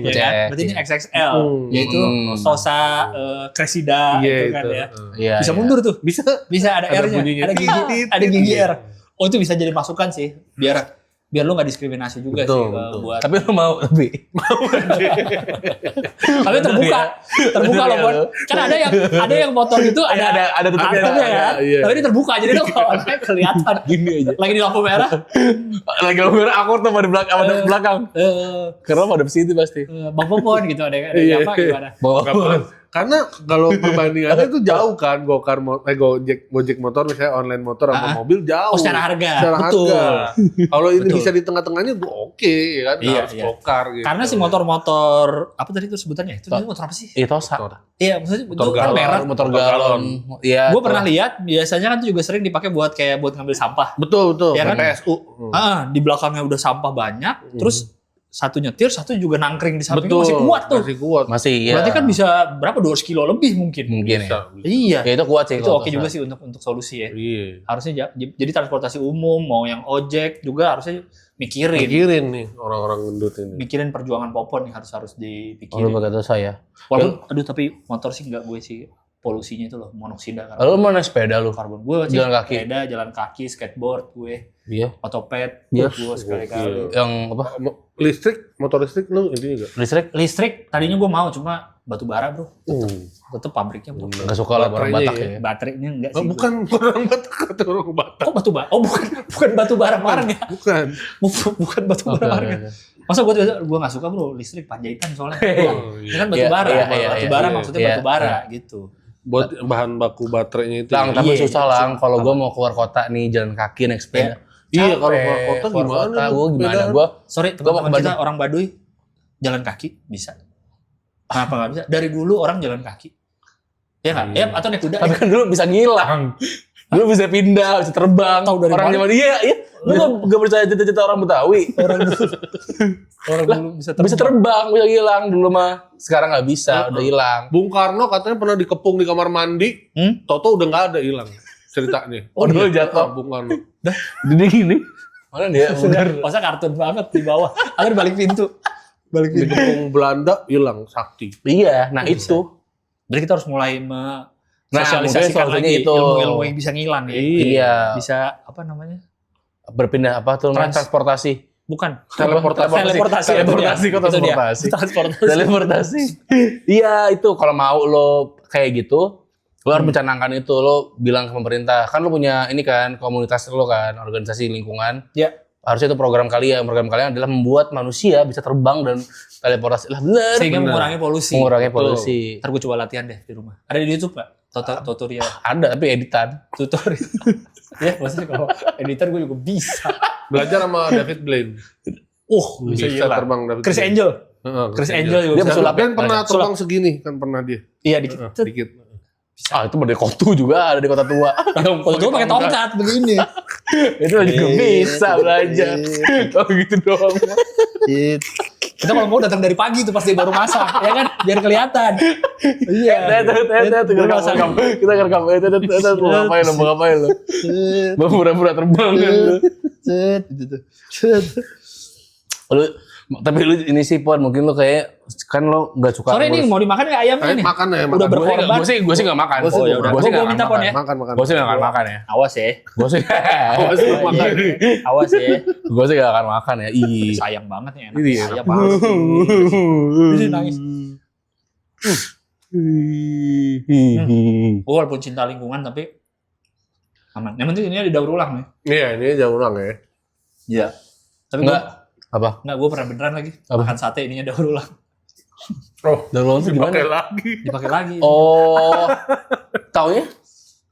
Speaker 2: PCX,
Speaker 3: Berarti ini
Speaker 2: iya.
Speaker 3: XXL, yaitu
Speaker 2: Hmm.
Speaker 3: Tosa, Cressida,
Speaker 1: Iya,
Speaker 3: itu kan
Speaker 1: itu.
Speaker 3: ya.
Speaker 2: Iya.
Speaker 3: Bisa mundur tuh,
Speaker 1: Bisa.
Speaker 3: bisa ada
Speaker 1: Ada
Speaker 3: R-nya,
Speaker 1: bunyinya.
Speaker 3: ada gigi,
Speaker 1: Tit,
Speaker 3: ada gigi
Speaker 1: iya.
Speaker 3: R. Oh itu bisa jadi masukan sih, biar lu nggak diskriminasi juga
Speaker 1: Betul,
Speaker 3: sih
Speaker 1: betul.
Speaker 3: buat.
Speaker 2: Tapi lu mau tapi.
Speaker 3: Tapi terbuka loh, Bon. Kan ada yang motor itu
Speaker 2: Ada tutupnya.
Speaker 3: tutupnya kan.
Speaker 1: Iya.
Speaker 3: Tapi ini terbuka jadi tuh orangnya kelihatan.
Speaker 2: Gini aja.
Speaker 3: Lagi di lampu merah.
Speaker 2: Lagi merah aku tuh pada belakang, ada belakang. Karena pada situ pasti.
Speaker 3: Bang Popon gitu ada
Speaker 1: Iya.
Speaker 3: apa gimana?
Speaker 1: Nggak boleh. Karena kalau perbandingannya itu jauh kan Gojek motor misalnya online motor sama mobil jauh.
Speaker 3: Oh, secara harga.
Speaker 1: Secara
Speaker 3: Betul.
Speaker 1: harga. Kalau ini
Speaker 3: Betul.
Speaker 1: bisa di tengah-tengahnya gue oke ya kan.
Speaker 3: Iya,
Speaker 1: Harus
Speaker 3: iya.
Speaker 1: pokar gitu.
Speaker 3: Karena si motor-motor apa tadi itu sebutannya? Itu motor apa sih?
Speaker 2: Itu Tosa.
Speaker 3: Iya, maksudnya
Speaker 1: Motor
Speaker 3: itu kan
Speaker 1: galon.
Speaker 3: merah.
Speaker 2: Motor galon. Iya.
Speaker 3: Gue pernah lihat biasanya kan itu juga sering dipakai buat ngambil sampah.
Speaker 1: Betul.
Speaker 3: Ya kan?
Speaker 1: PSU.
Speaker 3: Di belakangnya udah sampah banyak, terus satu nyetir, satu juga nangkring di samping
Speaker 1: Betul.
Speaker 3: masih kuat tuh.
Speaker 1: Masih kuat.
Speaker 2: Masih ya.
Speaker 3: Berarti kan bisa berapa 200 kilo lebih mungkin.
Speaker 2: mungkin
Speaker 1: Bisa.
Speaker 2: ya.
Speaker 3: Iya.
Speaker 2: Ya itu kuat sih.
Speaker 3: Itu
Speaker 2: kalau
Speaker 3: oke
Speaker 2: Tosa.
Speaker 3: juga sih untuk solusi ya.
Speaker 1: Iya.
Speaker 3: Harusnya jadi transportasi umum mau yang ojek juga harusnya mikirin.
Speaker 1: Mikirin nih orang-orang gendut ini.
Speaker 3: Mikirin perjuangan Popon nih harus
Speaker 2: Oh, lu
Speaker 3: dipikirin.
Speaker 2: pakai Tosa ya.
Speaker 3: Walaupun aduh tapi motor sih enggak gue sih polusinya itu loh monoksida
Speaker 2: Lu mau naik sepeda lu?
Speaker 3: karbon. Gue sih
Speaker 2: Jalan kaki?
Speaker 3: sepeda, jalan kaki, skateboard gue,
Speaker 2: Iya.
Speaker 3: otopet,
Speaker 2: Iya.
Speaker 3: gue sekali-kali.
Speaker 2: Yang apa?
Speaker 1: Listrik, motor listrik lu intinya enggak?
Speaker 2: Listrik?
Speaker 3: Listrik tadinya gue mau cuma batu bara bro, tetep pabriknya bro.
Speaker 2: Enggak suka lah orang
Speaker 1: Baterainya
Speaker 2: Batak
Speaker 1: ya.
Speaker 2: ya.
Speaker 3: Baterainya enggak sih.
Speaker 1: Oh,
Speaker 3: gua.
Speaker 1: bukan orang Batak kata orang Batak.
Speaker 3: Oh batu bara? Oh bukan batu bara bareng ya?
Speaker 1: Bukan.
Speaker 3: Bukan batu bara
Speaker 2: Oke,
Speaker 3: bareng.
Speaker 2: oke.
Speaker 3: Masa gue nggak suka bro listrik panjaitan soalnya.
Speaker 1: Oh,
Speaker 3: Ini
Speaker 1: iya.
Speaker 3: kan batu
Speaker 2: Iya,
Speaker 3: bara,
Speaker 2: iya,
Speaker 3: batu
Speaker 2: iya,
Speaker 3: bara
Speaker 1: iya,
Speaker 3: maksudnya
Speaker 2: iya,
Speaker 3: batu bara gitu.
Speaker 1: Buat bahan baku baterainya itu.
Speaker 2: Lang,
Speaker 1: ya.
Speaker 2: tapi
Speaker 3: Iya,
Speaker 2: susah lang.
Speaker 3: susah.
Speaker 2: Kalau gue mau keluar kota nih, jalan kaki naik sepeda.
Speaker 1: Iya, kalau
Speaker 2: Capek.
Speaker 1: keluar kota gimana?
Speaker 2: Gue gimana?
Speaker 1: Sepedaan.
Speaker 2: Gue
Speaker 3: Sorry,
Speaker 2: Gua mau
Speaker 3: teman-teman
Speaker 2: ke
Speaker 3: kita orang Baduy jalan kaki bisa. Kenapa nggak bisa? Dari dulu orang jalan kaki. Ya nggak? Ya atau naik kuda.
Speaker 2: tapi
Speaker 3: Ya?
Speaker 2: kan dulu bisa ngilang. Dulu bisa pindah, bisa terbang.
Speaker 3: Tahu dari
Speaker 2: orang
Speaker 3: mana?
Speaker 2: zaman iya. Lu gak percaya cita-cita orang Betawi.
Speaker 3: Orang dulu bisa terbang.
Speaker 2: Bisa terbang, bisa hilang dulu mah. Sekarang nggak bisa, udah hilang.
Speaker 1: Bung Karno katanya pernah dikepung di kamar mandi. Toto udah nggak ada, hilang ceritanya.
Speaker 2: Oh, dulu jatuh.
Speaker 1: Bung Karno.
Speaker 2: Jadi gini. Mana dia?
Speaker 3: Masa kartun banget di bawah. Akhirnya balik pintu. Balik pintu.
Speaker 1: Dikepung Belanda, hilang sakti.
Speaker 2: Iya, nah itu.
Speaker 3: Berarti kita harus mulai
Speaker 2: Nah,
Speaker 3: sosialisasikan
Speaker 2: mungkin
Speaker 3: lagi
Speaker 2: solusinya itu.
Speaker 3: ilmu-ilmu yang bisa ngilang ya.
Speaker 2: Iya.
Speaker 3: Bisa apa namanya?
Speaker 2: Berpindah apa tuh namanya? Transportasi.
Speaker 3: Bukan.
Speaker 1: Teleportasi.
Speaker 3: Teleportasi.
Speaker 2: Teleportasi, kok
Speaker 3: Itu dia.
Speaker 2: transportasi.
Speaker 3: Transportasi.
Speaker 2: Teleportasi. Iya, itu kalau mau lo kayak gitu, Lo harus mencanangkan itu, lo bilang ke pemerintah. Kan lo punya ini kan, komunitas lo kan, organisasi lingkungan.
Speaker 3: Ya.
Speaker 2: Harusnya itu program kalian adalah membuat manusia bisa terbang dan teleportasi. Lah bener.
Speaker 3: Sehingga mengurangi polusi.
Speaker 2: Mengurangi polusi.
Speaker 3: Ntar gue coba latihan deh di rumah. Ada di YouTube Pak? Tutorial.
Speaker 2: Ada tapi editan.
Speaker 3: Tutorial. Ya maksudnya kalau editor gue juga bisa.
Speaker 1: Belajar sama David Blaine.
Speaker 3: Bisa
Speaker 1: terbang David
Speaker 3: Chris
Speaker 1: Blaine.
Speaker 3: Angel.
Speaker 1: Chris
Speaker 3: Angel juga
Speaker 2: Dia
Speaker 3: bisa.
Speaker 2: pesulap.
Speaker 1: Kan pernah terbang segini, kan pernah dia.
Speaker 3: Iya dikit.
Speaker 1: Dikit.
Speaker 2: Itu berdekotu juga ada di kota tua.
Speaker 3: Kalau gue pakai tongkat begini.
Speaker 2: Itu juga bisa belajar. Oh gitu doang.
Speaker 3: Kita kalau mau datang dari pagi tuh pasti baru masak, ya kan? Biar kelihatan. Iya.
Speaker 2: Kita ngerekam. Mau ngapain lo? Mau pura-pura terbang kan lo. Tapi lu ini sih Pon, mungkin lu kayak kan lo nggak suka.
Speaker 3: Sore ini mau dimakan nggak ayamnya nih?
Speaker 1: Makan ya.
Speaker 3: Udah berkorban.
Speaker 2: Gue sih nggak makan.
Speaker 3: Oh ya udah. Gue minta Pon ya.
Speaker 1: Makan.
Speaker 2: Gue sih nggak akan makan ya.
Speaker 3: Awas ya.
Speaker 2: Gue sih
Speaker 1: makan.
Speaker 3: Awas ya.
Speaker 2: Gue sih gak akan makan ya. Ih.
Speaker 3: Sayang banget ya.
Speaker 2: Ini ya.
Speaker 3: Sayang banget. Dia nangis. Gue walaupun cinta lingkungan tapi aman. Yang penting ini didaur ulang nih.
Speaker 1: Iya, ini jauh ulang ya.
Speaker 3: Iya. Tapi
Speaker 2: Enggak. Apa?
Speaker 3: Enggak, gue pernah beneran lagi. Makan sate ininya daur ulang.
Speaker 1: Oh,
Speaker 2: daur ulang itu gimana?
Speaker 3: Dipakai lagi.
Speaker 2: Oh. Tahu ya?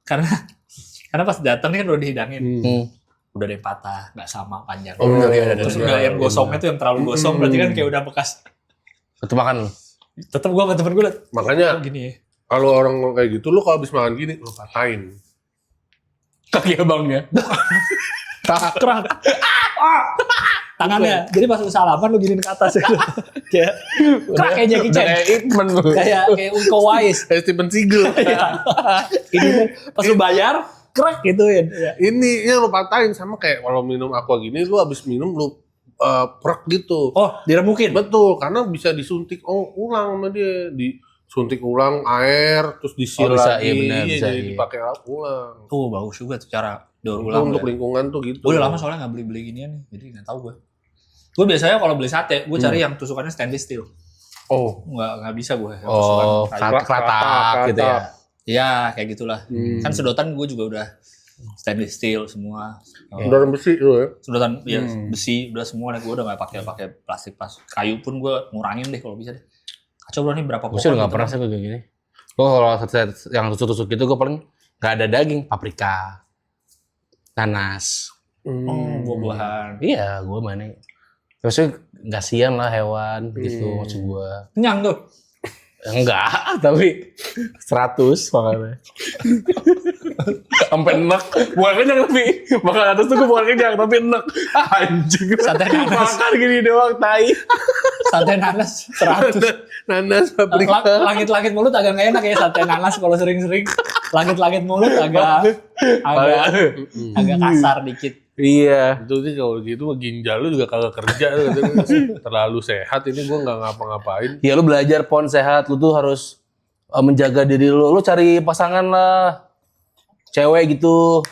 Speaker 3: Karena pas datang nih kan udah dihidangin. Udah ada yang patah, nggak sama panjang.
Speaker 2: Oh benar ya.
Speaker 3: Terus udah yang gosongnya tuh yang terlalu gosong, berarti kan kayak udah bekas.
Speaker 2: Itu makan lo.
Speaker 3: Tetep gue sama temen gue liat.
Speaker 1: Makanya
Speaker 3: Gini ya.
Speaker 1: kalau orang kayak gitu, lu kalau habis makan gini, lu patahin.
Speaker 2: Kaki abangnya.
Speaker 3: Kerak. Tangannya. Jadi pas lu salaman lu giniin ke atas. Kayak kerak kayak Jackie Chan.
Speaker 2: Kayak Ipman lu.
Speaker 3: Kayak Iko Uwais.
Speaker 1: Kayak Steven Seagal.
Speaker 3: Ini kan pas lu bayar, kerak gituin.
Speaker 1: Ini yang lu patahin sama kayak kalau minum aqua gini, lu habis minum lu prek gitu.
Speaker 3: Oh, diremukin.
Speaker 1: Betul, karena bisa disuntik ulang sama dia, disuntik ulang air, terus disil
Speaker 2: bisa,
Speaker 1: lagi,
Speaker 2: iya benar, bisa,
Speaker 1: jadi
Speaker 2: iya.
Speaker 1: dipakai ulang.
Speaker 3: Tuh bagus juga tuh cara daur
Speaker 1: Itu
Speaker 3: ulang.
Speaker 1: untuk lingkungan tuh gitu.
Speaker 3: Gue udah lama soalnya nggak beli ginian nih, jadi nggak tahu gue. Gue biasanya kalau beli sate, gue cari yang tusukannya stainless steel.
Speaker 1: Oh,
Speaker 3: Nggak bisa gue. Yang
Speaker 2: Oh,
Speaker 3: tusukan kayu.
Speaker 2: klatak gitu ya.
Speaker 3: Iya, kayak gitulah. Kan sedotan gue juga udah stainless steel semua.
Speaker 1: udah besi itu ya.
Speaker 3: Sedotan ya besi udah semua. Gue udah nggak pakai plastik pas kayu pun gue ngurangin deh kalau bisa deh. Kacau banget nih berapa
Speaker 2: Gue sih udah gak
Speaker 3: gitu
Speaker 2: pernah
Speaker 3: kan.
Speaker 2: sih kayak gini. Gue kalau yang tusuk-tusuk gitu gue paling gak ada daging, paprika, nanas.
Speaker 3: Oh, buah-buahan.
Speaker 2: Iya, gue mana. Maksudnya kasihan lah hewan gitu maksud gue.
Speaker 3: Kenyang tuh.
Speaker 2: Enggak, tapi 100 makanya. Sampai enek. Bukan kenyang tapi makan atas tuh gue bukan kenyang tapi enek. Anjing.
Speaker 3: Sate nanas.
Speaker 2: Makan gini doang tai.
Speaker 3: Sate nanas 100.
Speaker 1: Nanas, paprika.
Speaker 3: Langit-langit mulut agak nggak enak ya sate nanas kalau sering-sering. Langit-langit mulut agak kasar dikit.
Speaker 2: Iya.
Speaker 1: Itu sih kalau gitu ginjal lu juga kagak kerja tuh, terlalu sehat ini gua nggak ngapa-ngapain.
Speaker 2: Ya lu belajar pon sehat, lu tuh harus menjaga diri lu. Lu cari pasangan lah. Cewek gitu.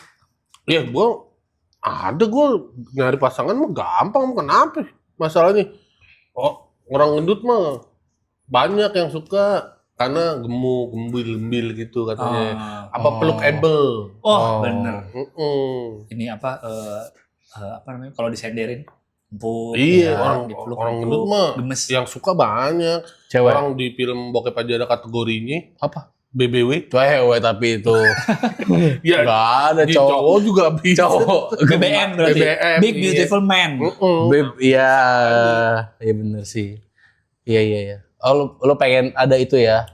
Speaker 1: Ya gua nyari pasangan mah gampang, kenapa masalahnya? Oh, orang gendut mah banyak yang suka karena gembil gitu katanya. Apa pelukable.
Speaker 3: Oh, bener. Ini apa namanya kalau disenderin empuk.
Speaker 1: Iya,
Speaker 3: ya,
Speaker 1: orang gendut mah
Speaker 3: gemes.
Speaker 1: yang suka banyak.
Speaker 2: Cewek.
Speaker 1: Orang di film bokep aja ada kategorinya
Speaker 2: Apa?
Speaker 1: BBW.
Speaker 2: Cewek tapi itu.
Speaker 1: Ya,
Speaker 2: Gak ada
Speaker 1: di
Speaker 2: cowok.
Speaker 1: cowok juga bisa.
Speaker 2: Cowok.
Speaker 3: BBM berarti.
Speaker 1: BBM,
Speaker 3: Big
Speaker 1: iya.
Speaker 3: Beautiful Man.
Speaker 2: Iya. Iya bener sih. Iya. Oh lu pengen ada itu ya.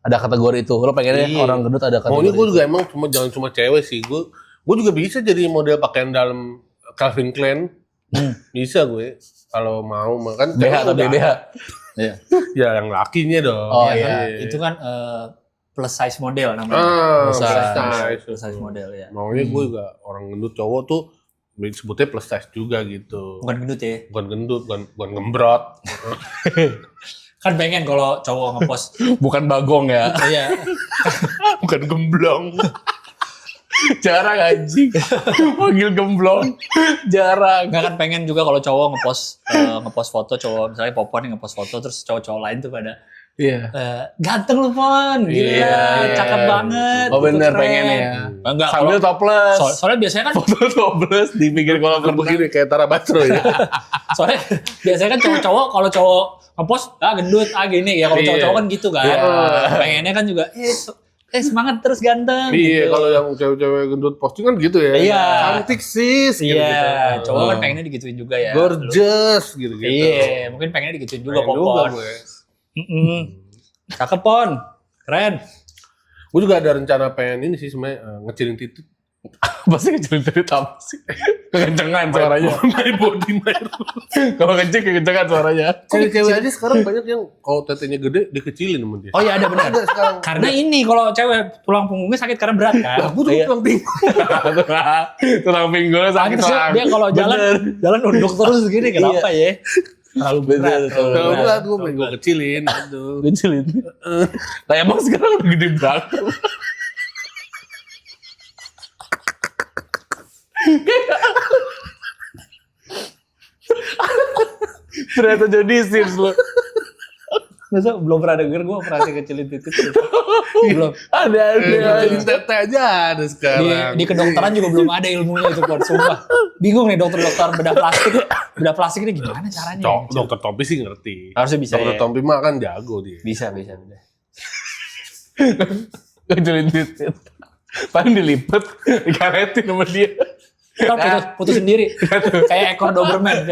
Speaker 2: Ada kategori itu. Lu pengennya
Speaker 1: Iya.
Speaker 2: orang gendut ada kategori.
Speaker 1: Maunya gue
Speaker 2: itu.
Speaker 1: juga emang jangan cuma cewek sih. Gue juga bisa jadi model pakaian dalam Calvin Klein. Bisa gue kalau mau kan
Speaker 2: BH atau BBH?
Speaker 3: Iya.
Speaker 1: Ya yang lakinya dong.
Speaker 2: Oh,
Speaker 3: Ya,
Speaker 2: iya.
Speaker 3: kan, itu kan plus size model namanya.
Speaker 1: Plus
Speaker 3: Plus size model ya.
Speaker 1: Maunya gue juga orang gendut cowok tuh disebutnya plus size juga gitu.
Speaker 3: Bukan gendut ya.
Speaker 1: Bukan gendut, bukan gembrot.
Speaker 3: Kan pengen kalau cowok ngepost.
Speaker 2: Bukan bagong ya.
Speaker 3: Iya.
Speaker 1: Bukan gemblong.
Speaker 2: Jarang anjing. Panggil gemblong. Jarang.
Speaker 3: Nggak kan pengen juga kalau cowok ngepost foto cowok misalnya Popon yang ngepost foto terus cowok-cowok lain tuh pada
Speaker 2: Iya.
Speaker 3: Ganteng lu Pon, gila,
Speaker 2: Iya.
Speaker 3: cakep banget.
Speaker 2: Oh
Speaker 3: gitu,
Speaker 2: bener
Speaker 3: keren.
Speaker 2: pengen ya.
Speaker 3: Enggak,
Speaker 2: Sambil topless.
Speaker 3: soalnya biasanya kan
Speaker 2: Foto topless di pinggir kolam renang.
Speaker 1: Begini kayak Tara Basro ya.
Speaker 3: soalnya biasanya kan cowok-cowok kalau cowok ngepost gendut gini ya, kalau
Speaker 1: Iya.
Speaker 3: cowok-cowok kan gitu kan.
Speaker 1: Iya.
Speaker 3: Pengennya kan juga semangat terus ganteng
Speaker 1: Iya,
Speaker 3: gitu.
Speaker 1: kalau yang cewek-cewek gendut posting kan gitu ya.
Speaker 3: Iya.
Speaker 1: Cantik sis.
Speaker 3: Iya,
Speaker 1: gitu.
Speaker 3: cowok kan pengennya digituin juga ya.
Speaker 1: Gorgeous gitu-gitu.
Speaker 3: Iya, mungkin pengennya digituin juga
Speaker 1: Pengen juga
Speaker 3: Pon.
Speaker 1: gue.
Speaker 3: Cakep Pon, keren.
Speaker 1: Gue juga ada rencana pengen ini sih sebenarnya ngecilin titik.
Speaker 2: Pasti kecil dari apa sih? Kekencengan suaranya.
Speaker 1: My body, my rules.
Speaker 2: Kalau kenceng kekencengan suaranya.
Speaker 1: Cewek-cewek aja sekarang banyak yang kalau tetenya gede dikecilin sama dia.
Speaker 3: Oh iya ada benar.
Speaker 1: Ada sekarang.
Speaker 3: Karena ini kalau cewek tulang punggungnya sakit karena berat kan.
Speaker 1: Aku tuh
Speaker 2: Iya.
Speaker 1: tulang pinggul.
Speaker 2: Tulang pinggul sakit
Speaker 3: Pantes ya,
Speaker 2: orang.
Speaker 3: dia kalau jalan nunduk terus gini kenapa ya? Terlalu berat.
Speaker 1: Kalau berat gue pengen gue kecilin. Aduh.
Speaker 2: Kecilin. Lah emang sekarang udah gede banget. Ternyata jadi serius lo.
Speaker 3: Masa belum pernah denger gue operasi kecilin titik. Belum.
Speaker 2: Ada.
Speaker 1: Kecilin tete aja ada
Speaker 3: Di,
Speaker 1: sekarang.
Speaker 3: di kedokteran juga belum ada ilmunya itu Pon, sumpah. Bingung nih dokter-dokter bedah plastik. Bedah plastik ini gimana caranya?
Speaker 1: Dokter Tompi sih ngerti.
Speaker 3: Harusnya bisa
Speaker 1: Dokter
Speaker 3: ya.
Speaker 1: Tompi mah kan jago dia.
Speaker 3: Bisa.
Speaker 2: Kecilin titit. Paling dilipet, dikaretin sama dia.
Speaker 3: Ntar putus sendiri. Kayak ekor Doberman.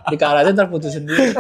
Speaker 3: Dikaretin ntar putus sendiri.